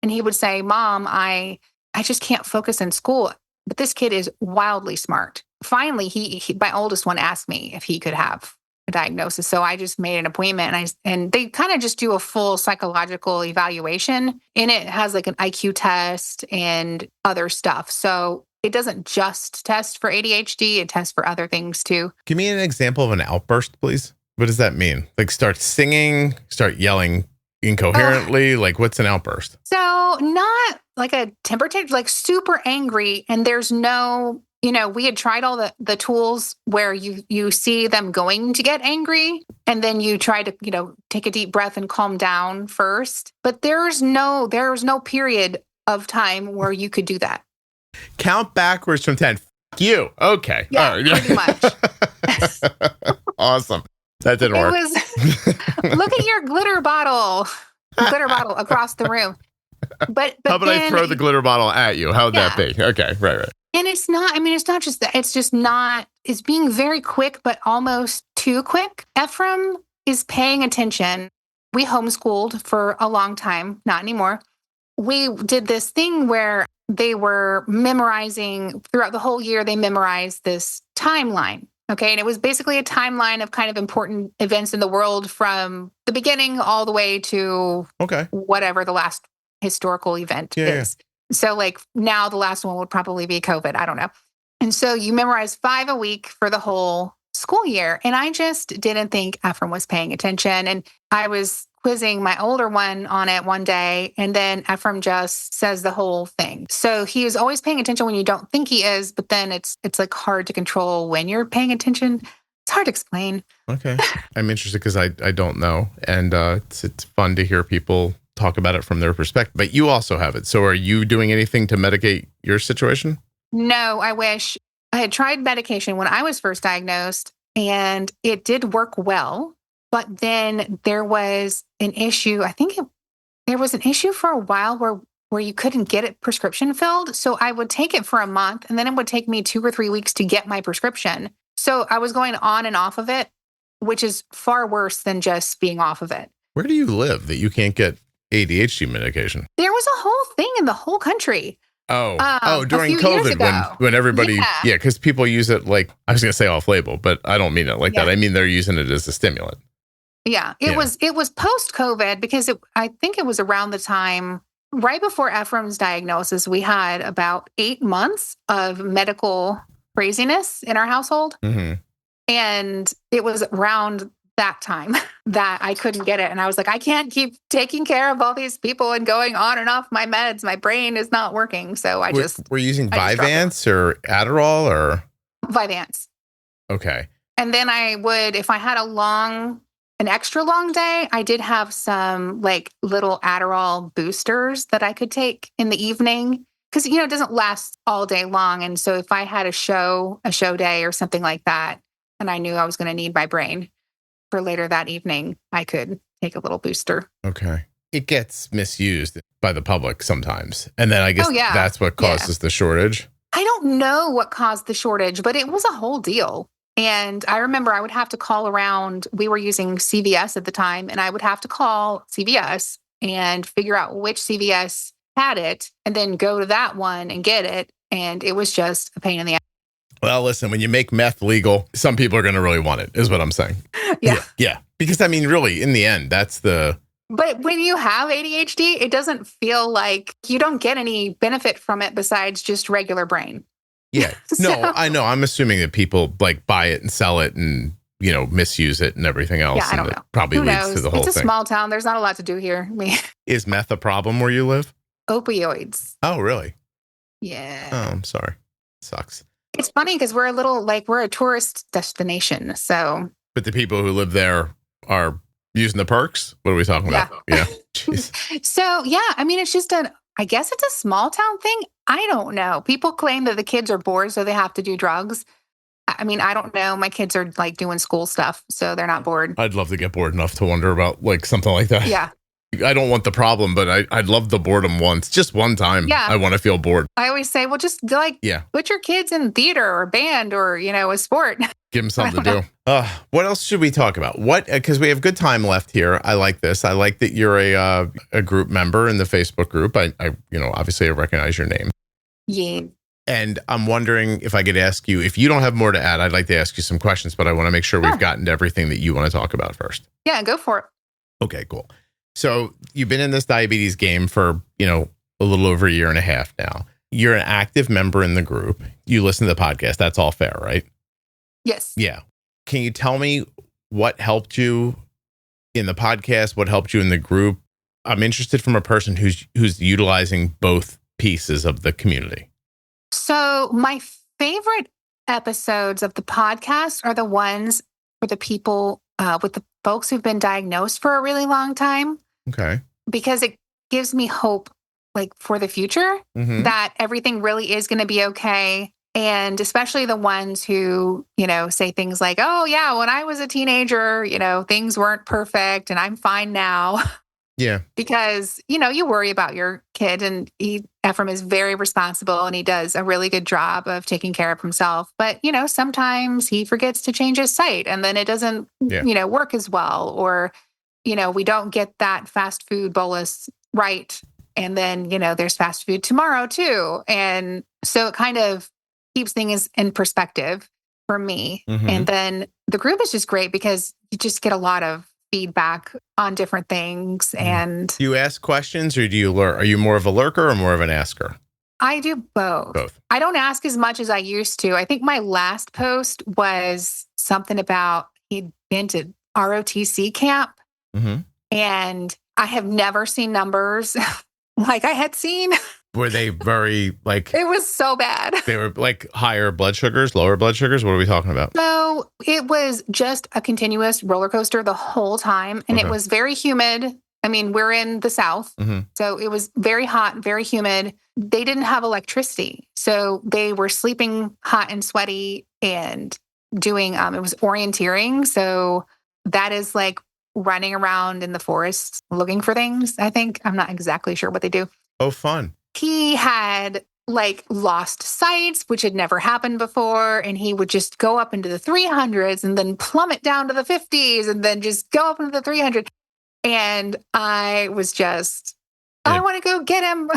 he would say, Mom, I just can't focus in school. But this kid is wildly smart. Finally, my oldest one asked me if he could have a diagnosis. So I just made an appointment, and they kind of just do a full psychological evaluation. And it has like an IQ test and other stuff. So it doesn't just test for ADHD, it tests for other things too. Give me an example of an outburst, please. What does that mean? Like start singing, start yelling incoherently? Like what's an outburst? So not like a temper tantrum, like super angry. And there's no, we had tried all the tools where you see them going to get angry, and then you try to, take a deep breath and calm down first. But there's no period of time where you could do that. Count backwards from 10. F you. Okay. Yeah, All right. pretty much. Awesome. That didn't work. Look at your glitter bottle across the room. But How about I throw the glitter bottle at you? How'd that be? Okay. Right. And it's not just that. It's just not, it's being very quick, but almost too quick. Ephraim is paying attention. We homeschooled for a long time, not anymore. We did this thing where they were memorizing throughout the whole year. They memorized this timeline. Okay. And it was basically a timeline of kind of important events in the world from the beginning all the way to whatever the last historical event is. Yeah. So like now the last one would probably be COVID. I don't know. And so you memorize 5 a week for the whole school year. And I just didn't think Ephraim was paying attention. And I was quizzing my older one on it one day, and then Ephraim just says the whole thing. So he is always paying attention when you don't think he is, but then it's like hard to control when you're paying attention. It's hard to explain. Okay. I'm interested because I don't know. And it's fun to hear people talk about it from their perspective. But you also have it. So are you doing anything to mitigate your situation? No, I wish. I had tried medication when I was first diagnosed, and it did work well. But then there was an issue. I think there was an issue for a while where you couldn't get it prescription filled. So I would take it for a month, and then it would take me 2 or 3 weeks to get my prescription. So I was going on and off of it, which is far worse than just being off of it. Where do you live that you can't get ADHD medication? There was a whole thing in the whole country. During COVID when everybody, because people use it like, I was going to say off label, but I don't mean it like that. I mean, they're using it as a stimulant. Yeah, it was post COVID because I think it was around the time right before Ephraim's diagnosis. We had about 8 months of medical craziness in our household. Mm-hmm. And it was around that time that I couldn't get it. And I was like, I can't keep taking care of all these people and going on and off my meds. My brain is not working. So we're using Vyvanse or Adderall or Vyvanse. Okay. And then I would, if I had an extra long day, I did have some like little Adderall boosters that I could take in the evening because, it doesn't last all day long. And so if I had a show day or something like that, and I knew I was going to need my brain for later that evening, I could take a little booster. Okay. It gets misused by the public sometimes. And then I guess that's what causes the shortage. I don't know what caused the shortage, but it was a whole deal. And I remember I would have to call around. We were using CVS at the time, and I would have to call CVS and figure out which CVS had it and then go to that one and get it. And it was just a pain in the ass. Well, listen, when you make meth legal, some people are going to really want it, is what I'm saying. Yeah. Because, I mean, really, in the end, that's the... But when you have ADHD, it doesn't feel like you don't get any benefit from it besides just regular brain. Yeah. No, I know. I'm assuming that people like buy it and sell it and, misuse it and everything else. Yeah, I don't know. Probably leads to the whole thing. It's a small town. There's not a lot to do here. Is meth a problem where you live? Opioids. Oh, really? Yeah. Oh, I'm sorry. Sucks. It's funny because we're we're a tourist destination. So, But the people who live there are using the perks? What are we talking about? Yeah. Jeez. So yeah, I mean, I guess it's a small town thing. I don't know. People claim that the kids are bored, so they have to do drugs. I mean, I don't know. My kids are like doing school stuff, so they're not bored. I'd love to get bored enough to wonder about like something like that. Yeah. I don't want the problem, but I'd love the boredom once. Just one time. Yeah. I want to feel bored. I always say, well, just put your kids in theater or band or, a sport. Give them something to do. What else should we talk about? Because we have good time left here. I like this. I like that you're a group member in the Facebook group. I obviously I recognize your name. Yeah. And I'm wondering if I could ask you, if you don't have more to add, I'd like to ask you some questions, but I want to make sure we've gotten to everything that you want to talk about first. Yeah, go for it. Okay, cool. So you've been in this diabetes game for, a little over a year and a half now. You're an active member in the group. You listen to the podcast. That's all fair, right? Yes. Yeah. Can you tell me what helped you in the podcast? What helped you in the group? I'm interested from a person who's utilizing both pieces of the community. So my favorite episodes of the podcast are the ones for the people with the folks who've been diagnosed for a really long time. Okay. Because it gives me hope, like for the future, that everything really is going to be okay. And especially the ones who, say things like, oh yeah, when I was a teenager, things weren't perfect and I'm fine now. Yeah. Because, you worry about your kid, and Ephraim is very responsible and he does a really good job of taking care of himself. But, sometimes he forgets to change his site and then it doesn't, work as well. Or, we don't get that fast food bolus right. And then, there's fast food tomorrow too. And so it kind of keeps things in perspective for me. And then the group is just great because you just get a lot of feedback on different things. And do you ask questions or do you lurk? Are you more of a lurker or more of an asker? I do both. I don't ask as much as I used to. I think my last post was something about he'd been to ROTC camp. And I have never seen numbers like I had seen. Were they very it was so bad. They were like higher blood sugars, lower blood sugars? What are we talking about? So it was just a continuous roller coaster the whole time. And it was very humid. I mean, we're in the South. So it was very hot, very humid. They didn't have electricity. So they were sleeping hot and sweaty and doing, it was orienteering. So that is like running around in the forest looking for things, I think. I'm not exactly sure what they do. Oh, fun. He had like lost sights, which had never happened before. And he would just go up into the 300s and then plummet down to the 50s and then just go up into the 300. And I was just, I want to go get him.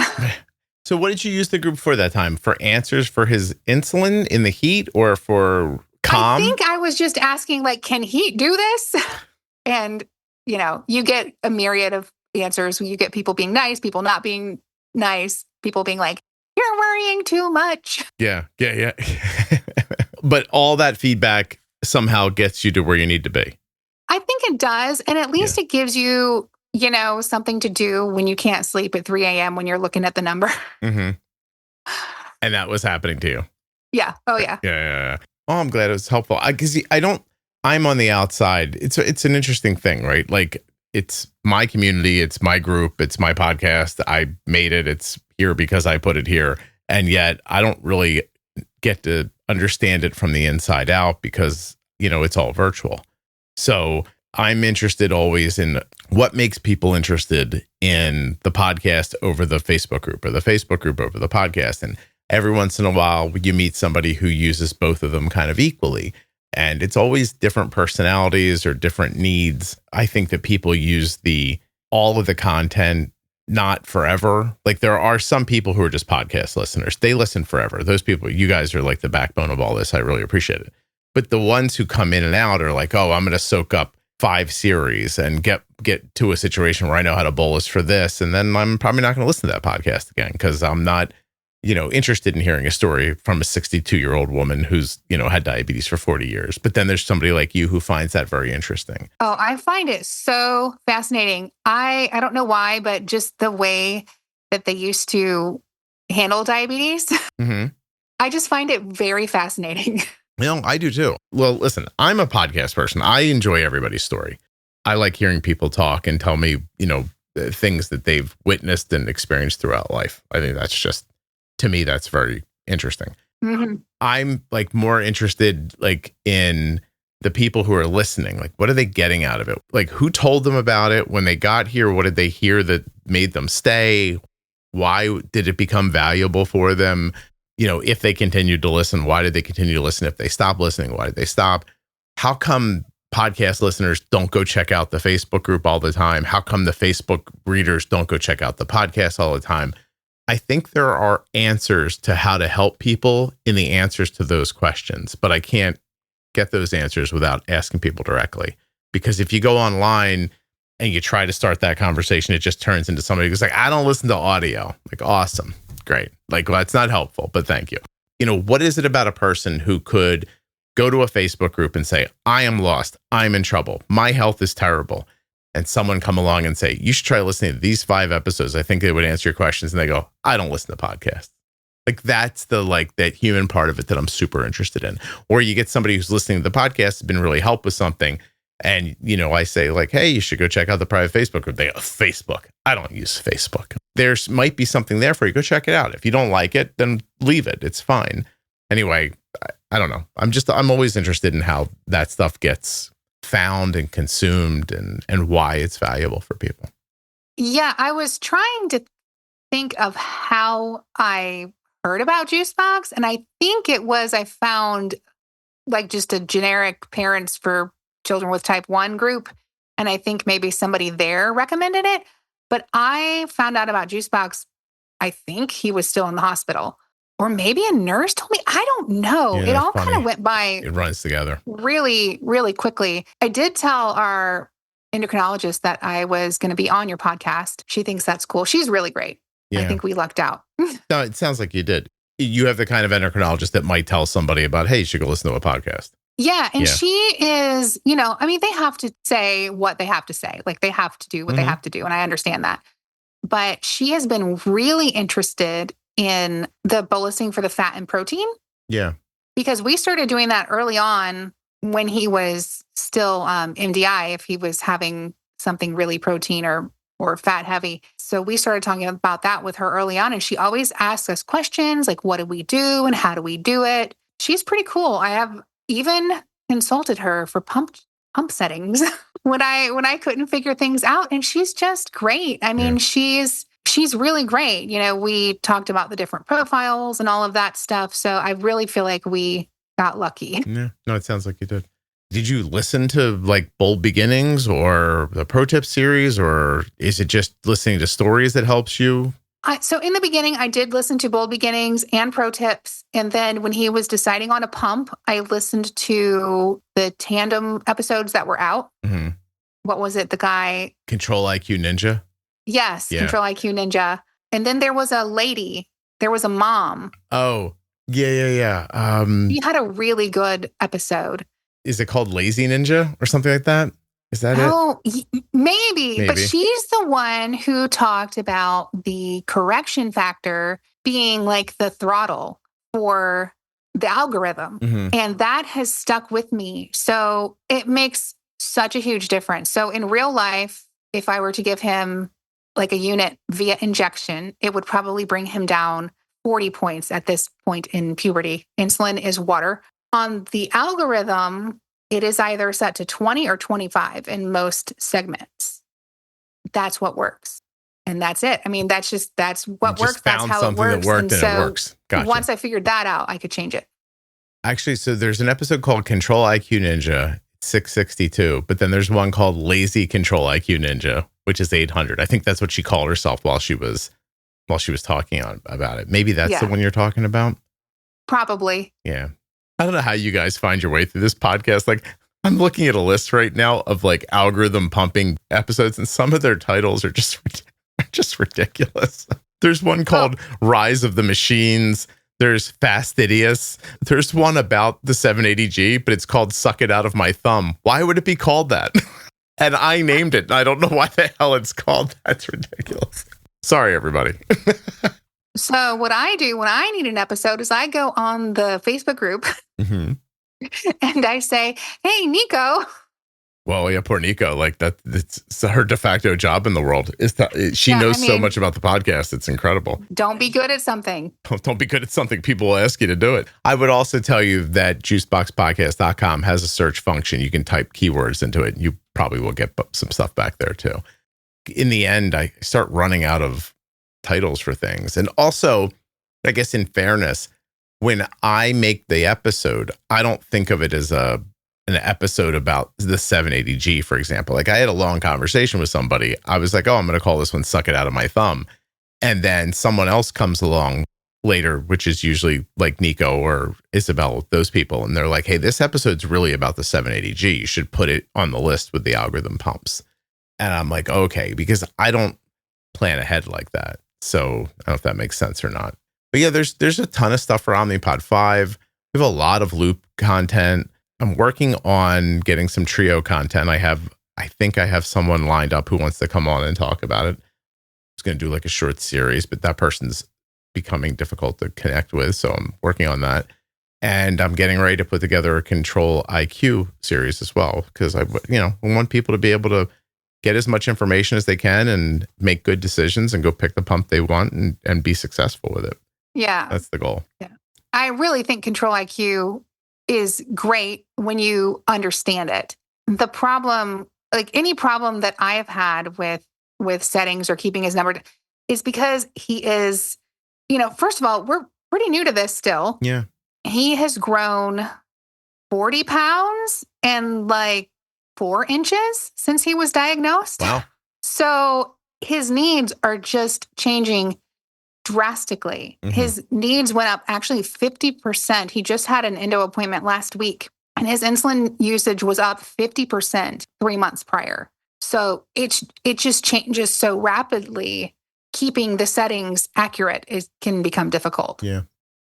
So what did you use the group for that time? For answers for his insulin in the heat or for calm? I think I was just asking, like, can he do this? And, you get a myriad of answers. You get people being nice, people not being nice, people being like, you're worrying too much. Yeah. But all that feedback somehow gets you to where you need to be. I think it does. And at least it gives you, something to do when you can't sleep at 3 a.m. when you're looking at the number. And that was happening to you. Yeah. Oh, yeah. Yeah. Oh, I'm glad it was helpful. I'm on the outside. It's an interesting thing, right? Like, it's my community, it's my group, it's my podcast. I made it. It's here because I put it here. And yet I don't really get to understand it from the inside out because, it's all virtual. So I'm interested always in what makes people interested in the podcast over the Facebook group or the Facebook group over the podcast. And every once in a while you meet somebody who uses both of them kind of equally. And it's always different personalities or different needs. I think that people use all of the content, not forever. Like, there are some people who are just podcast listeners. They listen forever. Those people, you guys are like the backbone of all this. I really appreciate it. But the ones who come in and out are like, oh, I'm going to soak up 5 series and get to a situation where I know how to bolus for this. And then I'm probably not going to listen to that podcast again because I'm not interested in hearing a story from a 62-year-old woman who's, had diabetes for 40 years. But then there's somebody like you who finds that very interesting. Oh, I find it so fascinating. I don't know why, but just the way that they used to handle diabetes. I just find it very fascinating. I do too. Well, listen, I'm a podcast person. I enjoy everybody's story. I like hearing people talk and tell me, things that they've witnessed and experienced throughout life. I think that's just, to me, that's very interesting. Mm-hmm. I'm like more interested like in the people who are listening. Like, what are they getting out of it? Like, who told them about it when they got here? What did they hear that made them stay? Why did it become valuable for them? If they continued to listen, why did they continue to listen? If they stopped listening, why did they stop? How come podcast listeners don't go check out the Facebook group all the time? How come the Facebook readers don't go check out the podcast all the time? I think there are answers to how to help people in the answers to those questions, but I can't get those answers without asking people directly. Because if you go online and you try to start that conversation, it just turns into somebody who's like, I don't listen to audio. Like, awesome. Great. Like, well, that's not helpful, but thank you. What is it about a person who could go to a Facebook group and say, I am lost. I'm in trouble. My health is terrible. And someone come along and say, you should try listening to these 5 episodes. I think they would answer your questions. And they go, I don't listen to podcasts. Like, that's that human part of it that I'm super interested in. Or you get somebody who's listening to the podcast, has been really helped with something. And, I say like, hey, you should go check out the private Facebook group. They go, Facebook. I don't use Facebook. There might be something there for you. Go check it out. If you don't like it, then leave it. It's fine. Anyway, I don't know. I'm always interested in how that stuff gets found and consumed and why it's valuable for people. Yeah, I was trying to think of how I heard about Juicebox. And I think I found like just a generic parents for children with type 1 group. And I think maybe somebody there recommended it. But I found out about Juicebox, I think he was still in the hospital. Or maybe a nurse told me. I don't know. Yeah, it all kind of went by. It runs together really, really quickly. I did tell our endocrinologist that I was going to be on your podcast. She thinks that's cool. She's really great. Yeah. I think we lucked out. No, it sounds like you did. You have the kind of endocrinologist that might tell somebody about, hey, you should go listen to a podcast. Yeah. And she is, they have to say what they have to say. Like, they have to do what they have to do. And I understand that. But she has been really interested in the bolusing for the fat and protein. Yeah. Because we started doing that early on when he was still MDI, if he was having something really protein or fat heavy. So we started talking about that with her early on. And she always asks us questions like, what do we do and how do we do it? She's pretty cool. I have even consulted her for pump settings when I couldn't figure things out. And she's just great. I mean, she's really great. We talked about the different profiles and all of that stuff. So I really feel like we got lucky. Yeah. No, it sounds like you did. Did you listen to like Bold Beginnings or the Pro Tip series, or is it just listening to stories that helps you? So in the beginning, I did listen to Bold Beginnings and Pro Tips. And then when he was deciding on a pump, I listened to the Tandem episodes that were out. Mm-hmm. What was it? The guy? Control IQ Ninja? Yes, Control IQ Ninja. And then there was a lady. There was a mom. Oh, yeah. He had a really good episode. Is it called Lazy Ninja or something like that? Is that it? Oh, maybe. But she's the one who talked about the correction factor being like the throttle for the algorithm. Mm-hmm. And that has stuck with me. So it makes such a huge difference. So in real life, if I were to give him like a unit via injection, it would probably bring him down 40 points at this point in puberty. Insulin is water. On the algorithm, it is either set to 20 or 25 in most segments. That's what works. And that's it. I mean, that's what works. That's how it works. That worked and it works. Gotcha. Once I figured that out, I could change it. Actually, so there's an episode called Control IQ Ninja, 662, but then there's one called Lazy Control IQ Ninja, which is 800. I think that's what she called herself while she was talking about it. Maybe that's the one you're talking about. Probably. Yeah. I don't know how you guys find your way through this podcast. Like, I'm looking at a list right now of like algorithm pumping episodes, and some of their titles are just ridiculous. There's one called Rise of the Machines. There's Fastidious. There's one about the 780G, but it's called Suck It Out of My Thumb. Why would it be called that? And I named it. And I don't know why the hell it's called. That's ridiculous. Sorry, everybody. So what I do when I need an episode is I go on the Facebook group Mm-hmm. and I say, hey, Nico. Well, yeah, poor Nico. Like it's her de facto job in the world. She knows so much about the podcast. It's incredible. Don't be good at something. Don't be good at something. People will ask you to do it. I would also tell you that juiceboxpodcast.com has a search function. You can type keywords into it. You probably will get some stuff back there too. In the end, I start running out of titles for things. And also, I guess in fairness, when I make the episode, I don't think of it as an episode about the 780G, for example. Like I had a long conversation with somebody. I was like, oh, I'm going to call this one Suck It Out of My Thumb. And then someone else comes along later, which is usually like Nico or Isabel, those people. And they're like, hey, this episode's really about the 780G. You should put it on the list with the algorithm pumps. And I'm like, okay, because I don't plan ahead like that. So I don't know if that makes sense or not. But yeah, there's a ton of stuff for Omnipod 5. We have a lot of loop content. I'm working on getting some trio content. I think I have someone lined up who wants to come on and talk about it. It's going to do like a short series, but that person's becoming difficult to connect with. So I'm working on that. And I'm getting ready to put together a Control IQ series as well, because I want people to be able to get as much information as they can and make good decisions and go pick the pump they want and be successful with it. Yeah. That's the goal. Yeah. I really think Control IQ is great when you understand it. The problem, like any problem that I have had with settings or keeping his number is because he is, first of all, we're pretty new to this still. Yeah. He has grown 40 pounds and like 4 inches since he was diagnosed. Wow. So his needs are just changing drastically. Mm-hmm. His needs went up actually 50%. He just had an endo appointment last week and his insulin usage was up 50% 3 months prior. So it just changes so rapidly. Keeping the settings accurate can become difficult. Yeah.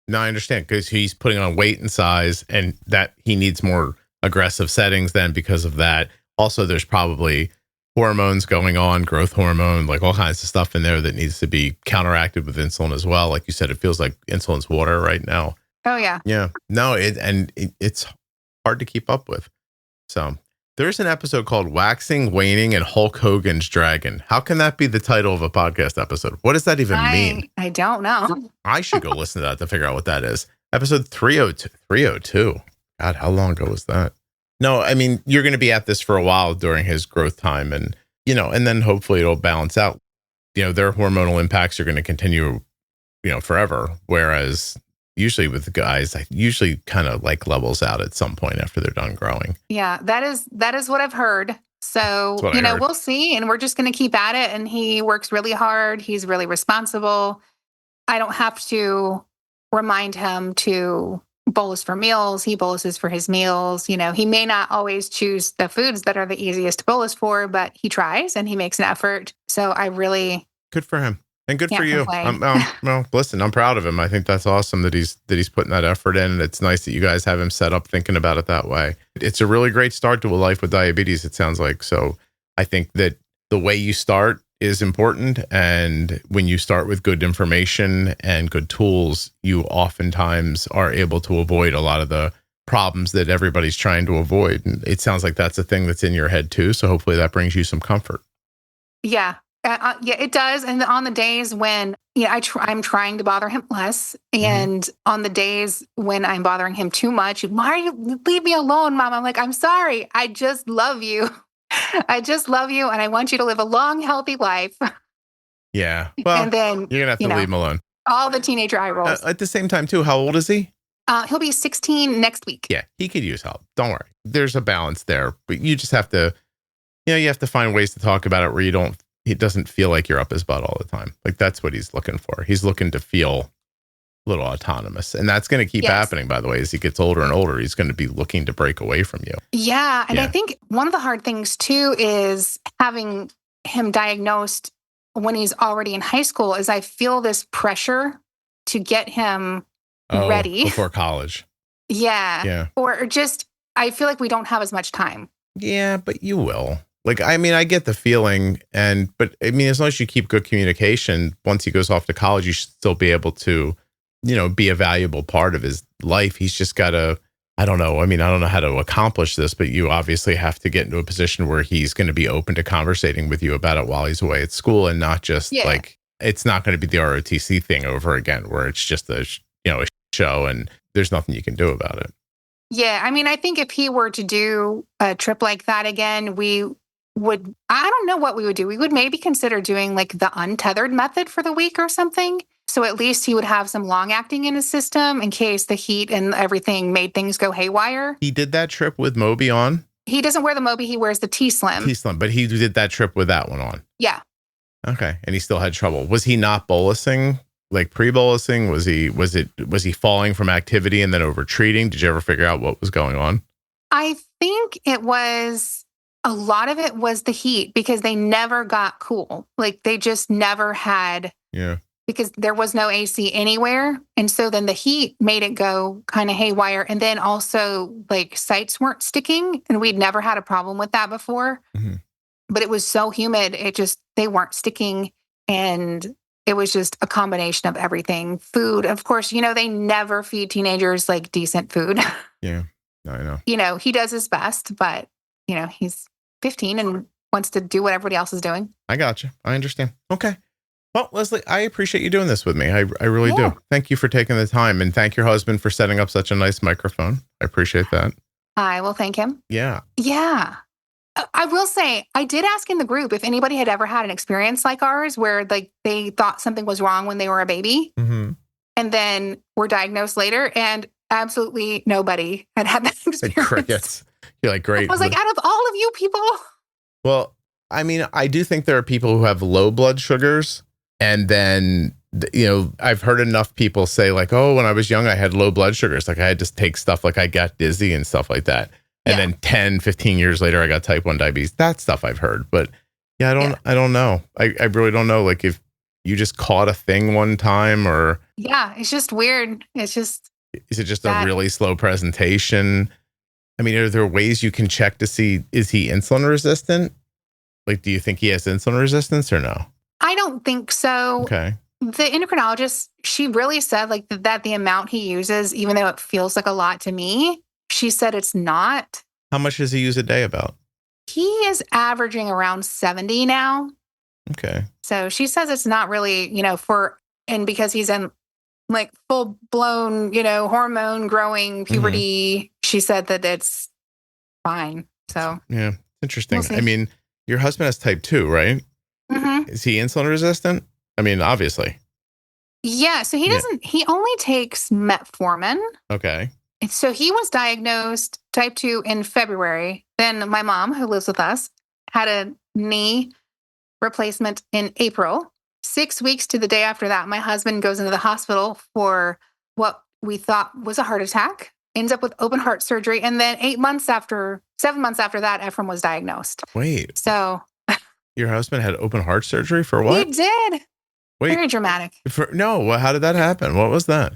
No, I understand, because he's putting on weight and size and that he needs more aggressive settings then because of that. Also, there's probably hormones going on, growth hormone, like all kinds of stuff in there that needs to be counteracted with insulin as well. Like you said, it feels like insulin's water right now. Oh, yeah. Yeah. No, it's hard to keep up with. So there's an episode called Waxing, Waning, and Hulk Hogan's Dragon. How can that be the title of a podcast episode? What does that even mean? I don't know. I should go listen to that to figure out what that is. Episode 302. God, how long ago was that? No, I mean, you're going to be at this for a while during his growth time and then hopefully it'll balance out. Their hormonal impacts are going to continue, forever. Whereas usually with the guys, I usually kind of like levels out at some point after they're done growing. Yeah, that is what I've heard. So, we'll see. And we're just going to keep at it. And he works really hard. He's really responsible. I don't have to remind him to bolus for meals. He boluses for his meals. He may not always choose the foods that are the easiest to bolus for, but he tries and he makes an effort. So I really good for him and good for you. Well, listen, I'm proud of him. I think that's awesome that he's putting that effort in. And it's nice that you guys have him set up thinking about it that way. It's a really great start to a life with diabetes, it sounds like. So I think that the way you start is important. And when you start with good information and good tools, you oftentimes are able to avoid a lot of the problems that everybody's trying to avoid. And it sounds like that's a thing that's in your head too. So hopefully that brings you some comfort. Yeah. Yeah, it does. And on the days when I'm trying to bother him less, and on the days when I'm bothering him too much, why are you leave me alone, Mom? I'm like, I'm sorry. I just love you. I just love you, and I want you to live a long, healthy life. Yeah. Well, and then you're gonna have to leave him alone. All the teenager eye rolls. At the same time, too, how old is he? He'll be 16 next week. Yeah, he could use help. Don't worry. There's a balance there, but you just have to, you have to find ways to talk about it where it doesn't feel like you're up his butt all the time. Like that's what he's looking for. He's looking to feel a little autonomous. And that's going to keep happening, by the way, as he gets older and older. He's going to be looking to break away from you. Yeah. And I think one of the hard things too is having him diagnosed when he's already in high school is I feel this pressure to get him ready. Before college. Yeah. Or just, I feel like we don't have as much time. Yeah, but you will. Like, I mean, I get the feeling, but I mean, as long as you keep good communication, once he goes off to college, you should still be able to, be a valuable part of his life. He's just got to, I don't know. I mean, I don't know how to accomplish this, but you obviously have to get into a position where he's going to be open to conversating with you about it while he's away at school, and not just like, it's not going to be the ROTC thing over again, where it's just a show and there's nothing you can do about it. Yeah. I mean, I think if he were to do a trip like that again, I don't know what we would do. We would maybe consider doing like the untethered method for the week or something. So at least he would have some long acting in his system in case the heat and everything made things go haywire. He did that trip with Mobi on? He doesn't wear the Mobi. He wears the T-Slim. T-Slim, but he did that trip with that one on. Yeah. Okay. And he still had trouble. Was he not bolusing? Like pre-bolusing? Was he falling from activity and then over treating? Did you ever figure out what was going on? I think a lot of it was the heat, because they never got cool. Like they just never had, because there was no AC anywhere. And so then the heat made it go kind of haywire. And then also like sites weren't sticking, and we'd never had a problem with that before, but it was so humid. They weren't sticking. And it was just a combination of everything. Food, of course, they never feed teenagers like decent food. Yeah, I know. He does his best, but he's 15 and wants to do what everybody else is doing. I gotcha. I understand. Okay. Well, Leslie, I appreciate you doing this with me. I really do. Thank you for taking the time, and thank your husband for setting up such a nice microphone. I appreciate that. I will thank him. Yeah. Yeah. I will say, I did ask in the group if anybody had ever had an experience like ours where like they thought something was wrong when they were a baby and then were diagnosed later, and absolutely nobody had that experience. Like crickets. You're like, great. I was like, out of all of you people. Well, I mean, I do think there are people who have low blood sugars, and then, I've heard enough people say like, oh, when I was young, I had low blood sugars. Like I had to take stuff, like I got dizzy and stuff like that. And then 10, 15 years later, I got type 1 diabetes. That stuff I've heard. But I don't know. I really don't know. Like if you just caught a thing one time or. Yeah, it's just weird. Is it just a really slow presentation? I mean, are there ways you can check to see, is he insulin resistant? Like, do you think he has insulin resistance or no? I don't think so. Okay. The endocrinologist, she really said like that the amount he uses, even though it feels like a lot to me, she said it's not. How much does he use a day about? He is averaging around 70 now. Okay. So she says it's not really, because he's in like full blown, hormone growing puberty, she said that it's fine. So yeah, interesting. We'll see. I mean, your husband has type 2, right? Is he insulin resistant? I mean, obviously. Yeah. So he only takes metformin. Okay. So he was diagnosed type 2 in February. Then my mom, who lives with us, had a knee replacement in April. 6 weeks to the day after that, my husband goes into the hospital for what we thought was a heart attack, ends up with open heart surgery. And then 7 months after that, Ephraim was diagnosed. Wait. So your husband had open heart surgery for what? He did. Wait. Very dramatic. How did that happen? What was that?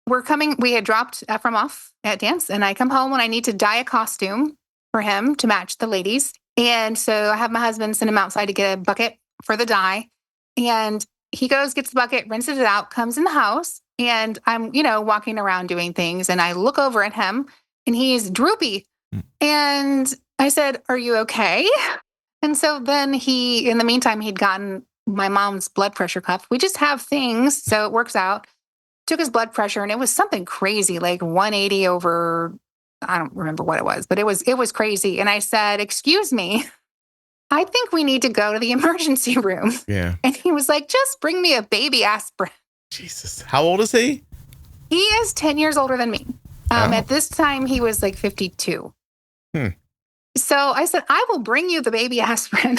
We had dropped Ephraim off at dance, and I come home and I need to dye a costume for him to match the ladies. And so I have my husband send him outside to get a bucket for the dye. And he goes, gets the bucket, rinses it out, comes in the house. And I'm, walking around doing things. And I look over at him and he's droopy. And I said, "Are you okay?" And so then in the meantime, he'd gotten my mom's blood pressure cuff. We just have things, so it works out. Took his blood pressure, and it was something crazy, like 180 over, I don't remember what it was, but it was crazy. And I said, "Excuse me, I think we need to go to the emergency room." Yeah. And he was like, "Just bring me a baby aspirin." Jesus. How old is he? He is 10 years older than me. At this time, he was like 52. So I said, "I will bring you the baby aspirin."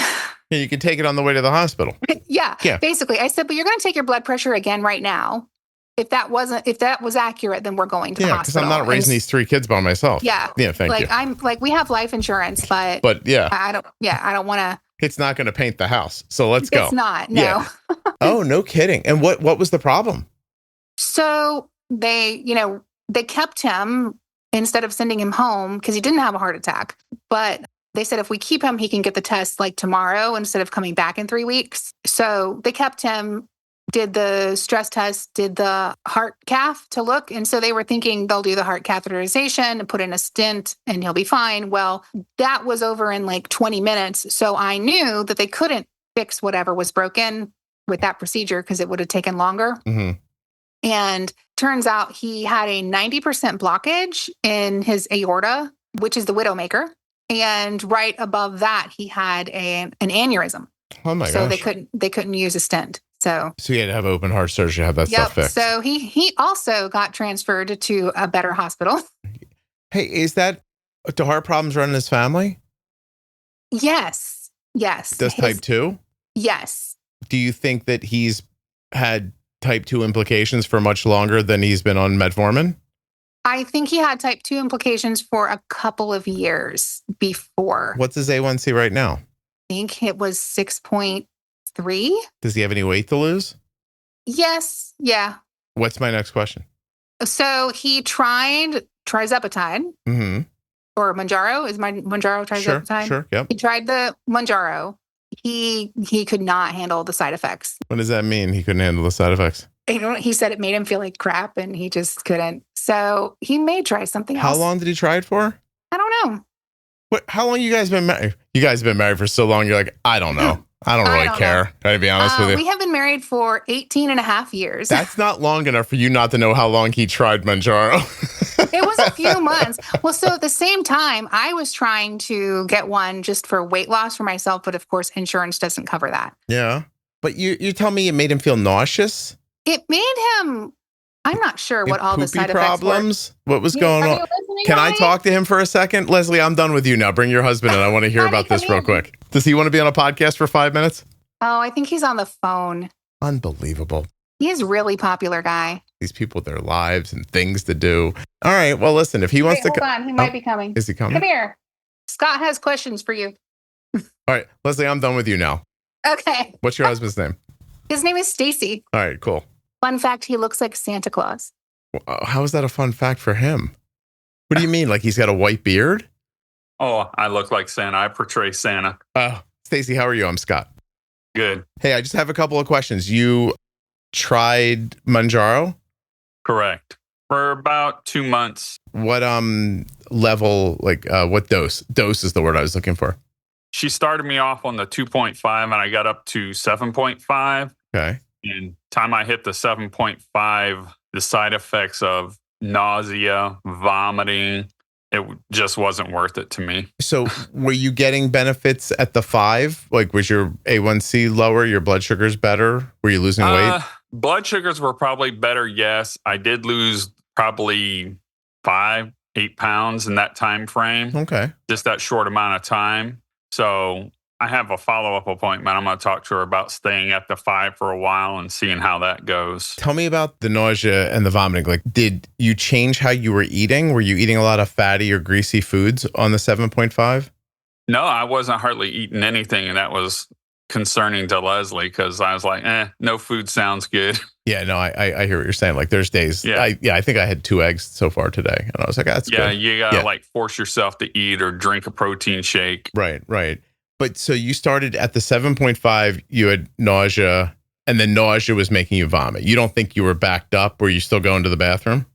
Yeah, you can take it on the way to the hospital. Yeah. Basically, I said, "But you're going to take your blood pressure again right now. If that was accurate, then we're going to the hospital." Yeah, because I'm not raising these 3 kids by myself. Yeah. Yeah, thank you. I'm like, we have life insurance, but yeah. I don't want to. It's not going to paint the house. So let's go. It's not. No. Yeah. Oh, no kidding. And what was the problem? So they kept him instead of sending him home because he didn't have a heart attack. But They said if we keep him, he can get the test like tomorrow instead of coming back in 3 weeks. So they kept him, did the stress test, did the heart cath to look. And so they were thinking they'll do the heart catheterization and put in a stent and he'll be fine. Well, that was over in like 20 minutes. So I knew that they couldn't fix whatever was broken with that procedure because it would have taken longer. Mm-hmm. And turns out he had a 90% blockage in his aorta, which is the widowmaker. And right above that, he had an aneurysm. Oh my gosh. So they couldn't use a stent. So he had to have open heart surgery to have that stuff fixed. So he also got transferred to a better hospital. Hey, do heart problems run in his family? Yes. Does type 2? Yes. Do you think that he's had type 2 implications for much longer than he's been on metformin? I think he had type 2 implications for a couple of years before. What's his A1C right now? I think it was 6.3. Does he have any weight to lose? Yes. Yeah. What's my next question? So he tried tirzepatide or Mounjaro. Is my Mounjaro tirzepatide? Sure. Yep. He tried the Mounjaro. He could not handle the side effects. What does that mean? He couldn't handle the side effects? He said it made him feel like crap and he just couldn't. So he may try something else. How long did he try it for? I don't know. How long you guys been married? You guys have been married for so long. You're like, I don't know. I don't really care. To be honest with you. We have been married for 18 and a half years. That's not long enough for you not to know how long he tried Mounjaro. It was a few months. Well, so at the same time, I was trying to get one just for weight loss for myself. But of course, insurance doesn't cover that. Yeah. But you tell me it made him feel nauseous? It made him, I'm not sure what all the side problems effects were. What was going on? Can I talk to him for a second? Leslie, I'm done with you now. Bring your husband in. I want to hear about this real quick. Does he want to be on a podcast for 5 minutes? Oh, I think he's on the phone. Unbelievable. He is a really popular guy. These people, their lives and things to do. All right. Well, listen, if he wants to come on, he might be coming. Is he coming? Come here. Scott has questions for you. All right, Leslie, I'm done with you now. Okay. What's your husband's name? His name is Stacy. All right, cool. Fun fact, he looks like Santa Claus. How is that a fun fact for him? What do you mean? Like he's got a white beard? Oh, I look like Santa. I portray Santa. Stacy, how are you? I'm Scott. Good. Hey, I just have a couple of questions. You tried Mounjaro? Correct. For about 2 months. What level, what dose? Dose is the word I was looking for. She started me off on the 2.5 and I got up to 7.5. Okay. And time I hit the 7.5, the side effects of nausea, vomiting, it just wasn't worth it to me. So were you getting benefits at the 5? Like, was your A1C lower? Your blood sugars better? Were you losing weight? Blood sugars were probably better, yes. I did lose probably 5-8 pounds in that time frame. Okay. Just that short amount of time. So I have a follow-up appointment. I'm going to talk to her about staying at the 5 for a while and seeing how that goes. Tell me about the nausea and the vomiting. Like, did you change how you were eating? Were you eating a lot of fatty or greasy foods on the 7.5? No, I wasn't hardly eating anything. And that was concerning to Leslie because I was like, no food sounds good. Yeah, no, I hear what you're saying. Like, there's days. Yeah. I think I had 2 eggs so far today. And I was like, that's good. Yeah, you got to force yourself to eat or drink a protein shake. Right. But so you started at the 7.5, you had nausea, and then nausea was making you vomit. You don't think you were backed up? Were you still going to the bathroom?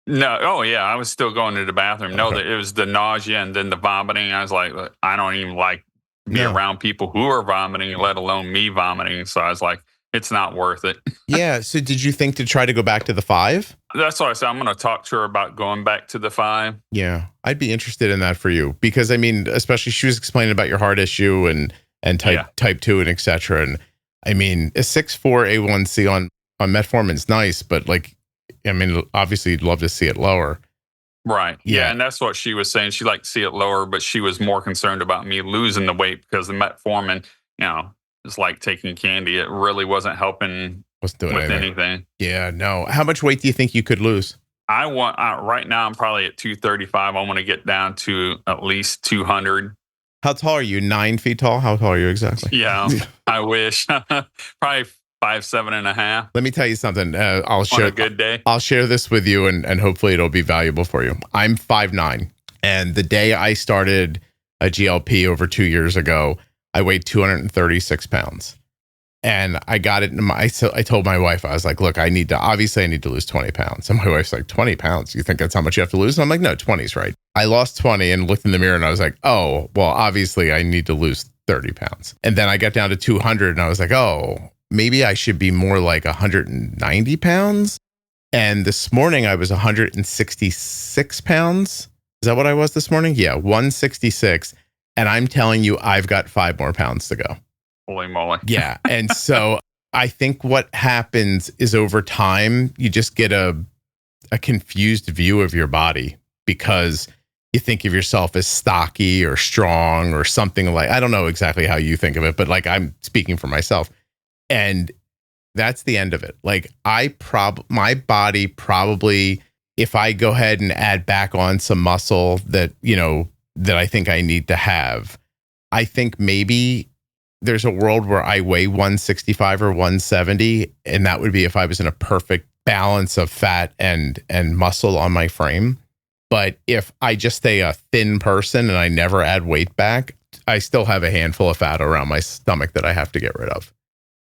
No. Oh, yeah. I was still going to the bathroom. No, it was the nausea and then the vomiting. I was like, I don't even like be around people who are vomiting, let alone me vomiting. So I was like, it's not worth it. Yeah. So did you think to try to go back to the 5? That's what I said. I'm going to talk to her about going back to the 5. Yeah. I'd be interested in that for you because, I mean, especially she was explaining about your heart issue and type 2 and et cetera. And I mean, a 6.4 A1C on metformin is nice, but obviously you'd love to see it lower. Right. Yeah. And that's what she was saying. She'd like to see it lower, but she was more concerned about me losing the weight because the metformin, it's like taking candy. It really wasn't helping with anything. Yeah, no. How much weight do you think you could lose? I want right now. I'm probably at 235. I want to get down to at least 200. How tall are you? 9 feet tall? How tall are you exactly? Yeah, I wish. Probably 5'7.5". Let me tell you something. I'll share on a good day. I'll share this with you, and hopefully it'll be valuable for you. I'm 5'9", and the day I started a GLP over 2 years ago. I weighed 236 pounds. And I got it. I told my wife, I was like, look, I need to lose 20 pounds. And my wife's like, 20 pounds? You think that's how much you have to lose? And I'm like, no, 20's right. I lost 20 and looked in the mirror and I was like, oh, well, obviously I need to lose 30 pounds. And then I got down to 200 and I was like, oh, maybe I should be more like 190 pounds. And this morning I was 166 pounds. Is that what I was this morning? Yeah, 166. And I'm telling you, I've got 5 more pounds to go. Holy moly. Yeah. And so I think what happens is over time, you just get a confused view of your body because you think of yourself as stocky or strong or something like, I don't know exactly how you think of it, but like I'm speaking for myself. And that's the end of it. Like my body probably, if I go ahead and add back on some muscle that I think I need to have, I think maybe there's a world where I weigh 165 or 170, and that would be if I was in a perfect balance of fat and muscle on my frame. But if I just stay a thin person and I never add weight back, I still have a handful of fat around my stomach that I have to get rid of.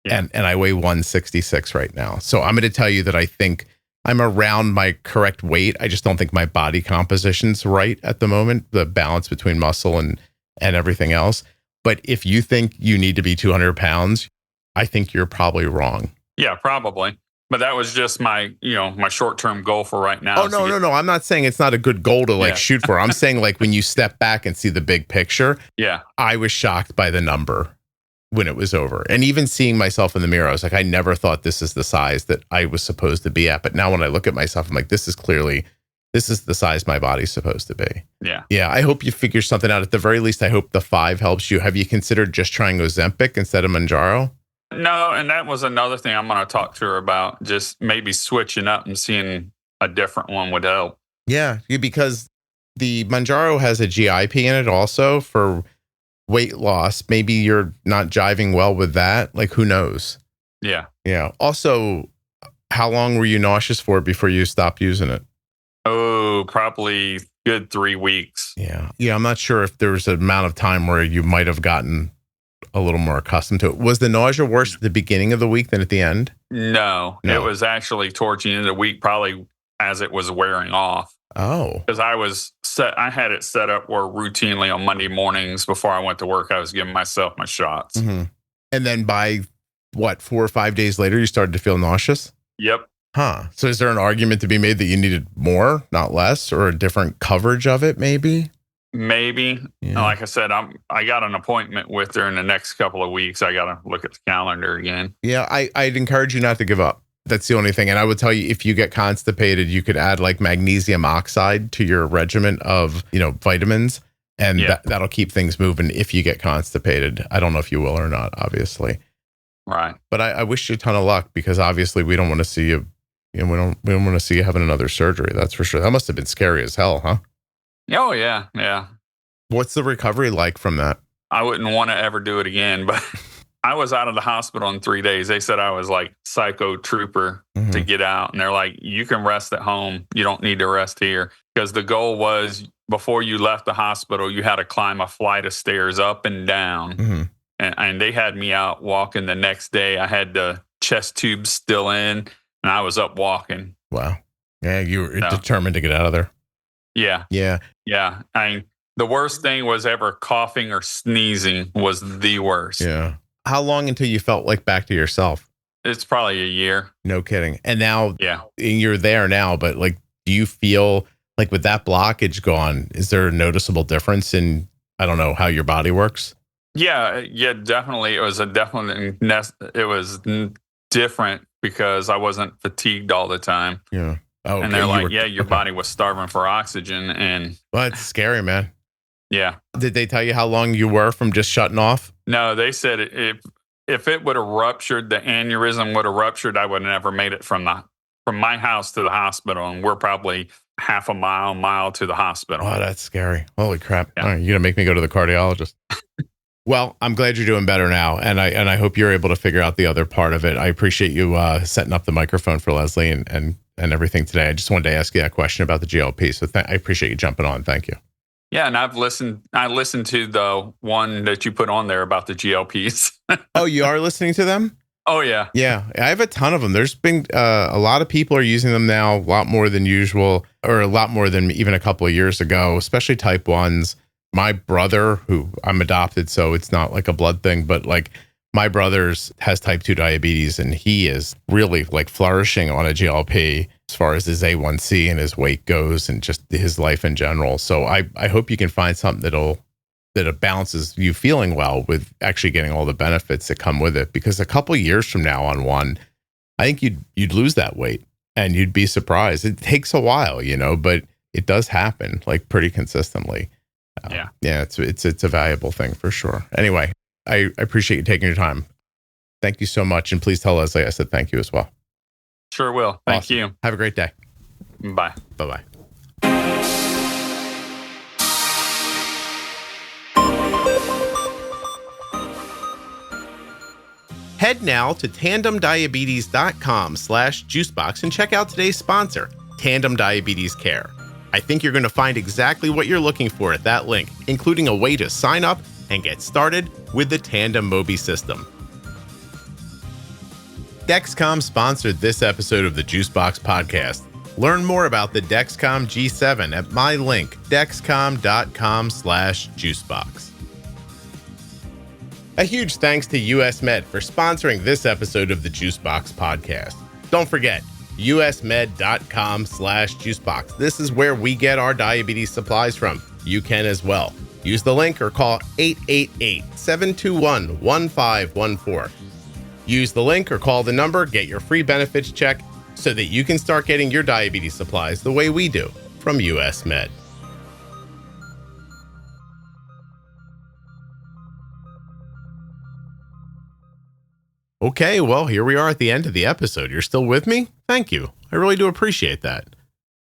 Yeah. And I weigh 166 right now. So I'm going to tell you that I think I'm around my correct weight. I just don't think my body composition's right at the moment, the balance between muscle and everything else. But if you think you need to be 200 pounds, I think you're probably wrong. Yeah, probably. But that was just my short-term goal for right now. Oh, no. I'm not saying it's not a good goal to shoot for. I'm saying like when you step back and see the big picture, yeah, I was shocked by the number when it was over. And even seeing myself in the mirror, I was like, I never thought this is the size that I was supposed to be at. But now when I look at myself, I'm like, this is the size my body's supposed to be. Yeah. Yeah. I hope you figure something out. At the very least, I hope the 5 helps you. Have you considered just trying Ozempic instead of Mounjaro? No. And that was another thing I'm going to talk to her about. Just maybe switching up and seeing a different one would help. Yeah. Because the Mounjaro has a GIP in it also for weight loss. Maybe you're not jiving well with that. Like, who knows? Yeah. Yeah. Also, how long were you nauseous for before you stopped using it? Oh, probably good 3 weeks. Yeah. Yeah. I'm not sure if there was an amount of time where you might have gotten a little more accustomed to it. Was the nausea worse at the beginning of the week than at the end? No. It was actually towards the end of the week, probably as it was wearing off. Oh. Because I had it set up where routinely on Monday mornings before I went to work, I was giving myself my shots. Mm-hmm. And then by 4 or 5 days later, you started to feel nauseous? Yep. Huh. So is there an argument to be made that you needed more, not less, or a different coverage of it, maybe? Maybe. Yeah. Like I said, I got an appointment with her in the next couple of weeks. I got to look at the calendar again. Yeah, I'd encourage you not to give up. That's the only thing. And I would tell you, if you get constipated, you could add like magnesium oxide to your regimen of, vitamins. And that'll keep things moving if you get constipated. I don't know if you will or not, obviously. Right. But I wish you a ton of luck because obviously we don't want to see you. We don't want to see you having another surgery. That's for sure. That must have been scary as hell, huh? Oh, yeah. Yeah. What's the recovery like from that? I wouldn't want to ever do it again, but I was out of the hospital in 3 days. They said I was like psycho trooper to get out. And they're like, you can rest at home. You don't need to rest here. Because the goal was before you left the hospital, you had to climb a flight of stairs up and down. Mm-hmm. And they had me out walking the next day. I had the chest tube still in. And I was up walking. Wow. Yeah, you were determined to get out of there. Yeah. Yeah. Yeah. The worst thing was ever coughing or sneezing was the worst. Yeah. How long until you felt like back to yourself? It's probably a year. No kidding. And now you're there now, but like, do you feel like with that blockage gone, is there a noticeable difference in, I don't know, how your body works? Yeah. Yeah, definitely. It was different because I wasn't fatigued all the time. Yeah. Oh, and they're like, your body was starving for oxygen. And well, it's scary, man. Yeah. Did they tell you how long you were from just shutting off? No, they said if it would have ruptured, the aneurysm would have ruptured, I would have never made it from my house to the hospital. And we're probably half a mile to the hospital. Oh, that's scary. Holy crap. Yeah. All right, you're going to make me go to the cardiologist. Well, I'm glad you're doing better now, and I hope you're able to figure out the other part of it. I appreciate you setting up the microphone for Leslie and everything today. I just wanted to ask you that question about the GLP, so I appreciate you jumping on. Thank you. Yeah, and I listened to the one that you put on there about the GLPs. Oh, you are listening to them? Oh, yeah. Yeah, I have a ton of them. There's been a lot of people are using them now, a lot more than usual, or a lot more than even a couple of years ago, especially type 1s. My brother, who I'm adopted, so it's not like a blood thing, but like my brother's has type 2 diabetes, and he is really like flourishing on a GLP as far as his A1C and his weight goes and just his life in general. So I hope you can find something that balances you feeling well with actually getting all the benefits that come with it. Because a couple of years from now on one, I think you'd lose that weight and you'd be surprised. It takes a while, but it does happen like pretty consistently. Yeah, it's a valuable thing for sure. Anyway, I appreciate you taking your time. Thank you so much. And please tell Leslie I said thank you as well. Sure will. Thank you. Have a great day. Bye. Bye-bye. Head now to tandemdiabetes.com/juicebox and check out today's sponsor, Tandem Diabetes Care. I think you're going to find exactly what you're looking for at that link, including a way to sign up and get started with the Tandem Mobi system. Dexcom sponsored this episode of the Juicebox Podcast. Learn more about the Dexcom G7 at my link, dexcom.com/juicebox. A huge thanks to US Med for sponsoring this episode of the Juicebox Podcast. Don't forget, usmed.com/juicebox. This is where we get our diabetes supplies from. You can as well. Use the link or call 888-721-1514. Use the link or call the number, get your free benefits check so that you can start getting your diabetes supplies the way we do from US Med. Okay, well, here we are at the end of the episode. You're still with me? Thank you. I really do appreciate that.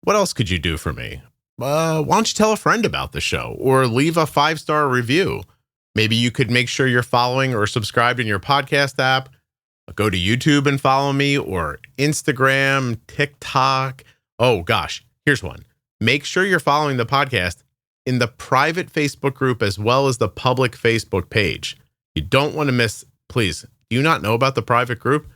What else could you do for me? Why don't you tell a friend about the show or leave a 5-star review? Maybe you could make sure you're following or subscribed in your podcast app. Go to YouTube and follow me, or Instagram, TikTok. Oh gosh, here's one. Make sure you're following the podcast in the private Facebook group as well as the public Facebook page. You don't want to miss, please. Do you not know about the private group?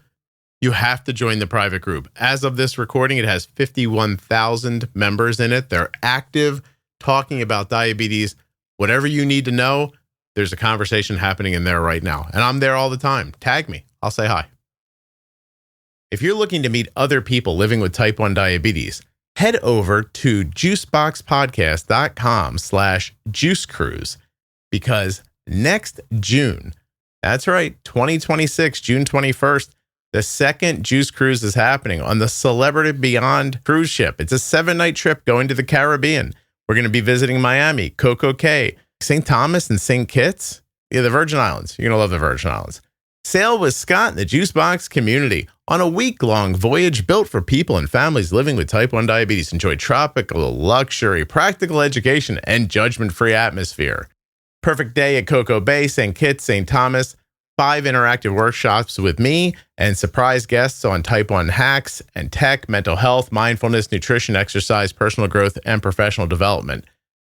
You have to join the private group. As of this recording, it has 51,000 members in it. They're active, talking about diabetes. Whatever you need to know, there's a conversation happening in there right now. And I'm there all the time. Tag me. I'll say hi. If you're looking to meet other people living with type 1 diabetes, head over to juiceboxpodcast.com/juicecruise, because next June, that's right, 2026, June 21st, the second Juice Cruise is happening on the Celebrity Beyond cruise ship. It's a 7-night trip going to the Caribbean. We're going to be visiting Miami, Coco Cay, St. Thomas, and St. Kitts. Yeah, the Virgin Islands. You're going to love the Virgin Islands. Sail with Scott and the Juicebox community on a week-long voyage built for people and families living with type 1 diabetes. Enjoy tropical luxury, practical education, and judgment-free atmosphere. Perfect day at Coco Bay, St. Kitts, St. Thomas. 5 interactive workshops with me and surprise guests on type 1 hacks and tech, mental health, mindfulness, nutrition, exercise, personal growth, and professional development.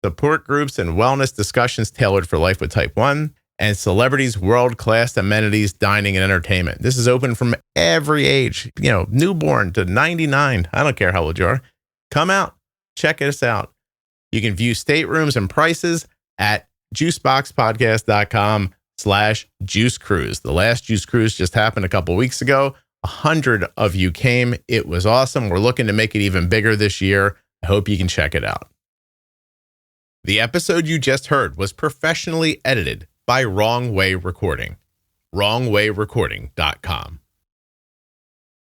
Support groups and wellness discussions tailored for life with type 1. And celebrities, world-class amenities, dining, and entertainment. This is open from every age, newborn to 99. I don't care how old you are. Come out. Check us out. You can view staterooms and prices at juiceboxpodcast.com/juicecruise. The last Juice Cruise just happened a couple weeks ago. 100 of you came. It was awesome. We're looking to make it even bigger this year. I hope you can check it out. The episode you just heard was professionally edited by Wrong Way Recording. wrongwayrecording.com.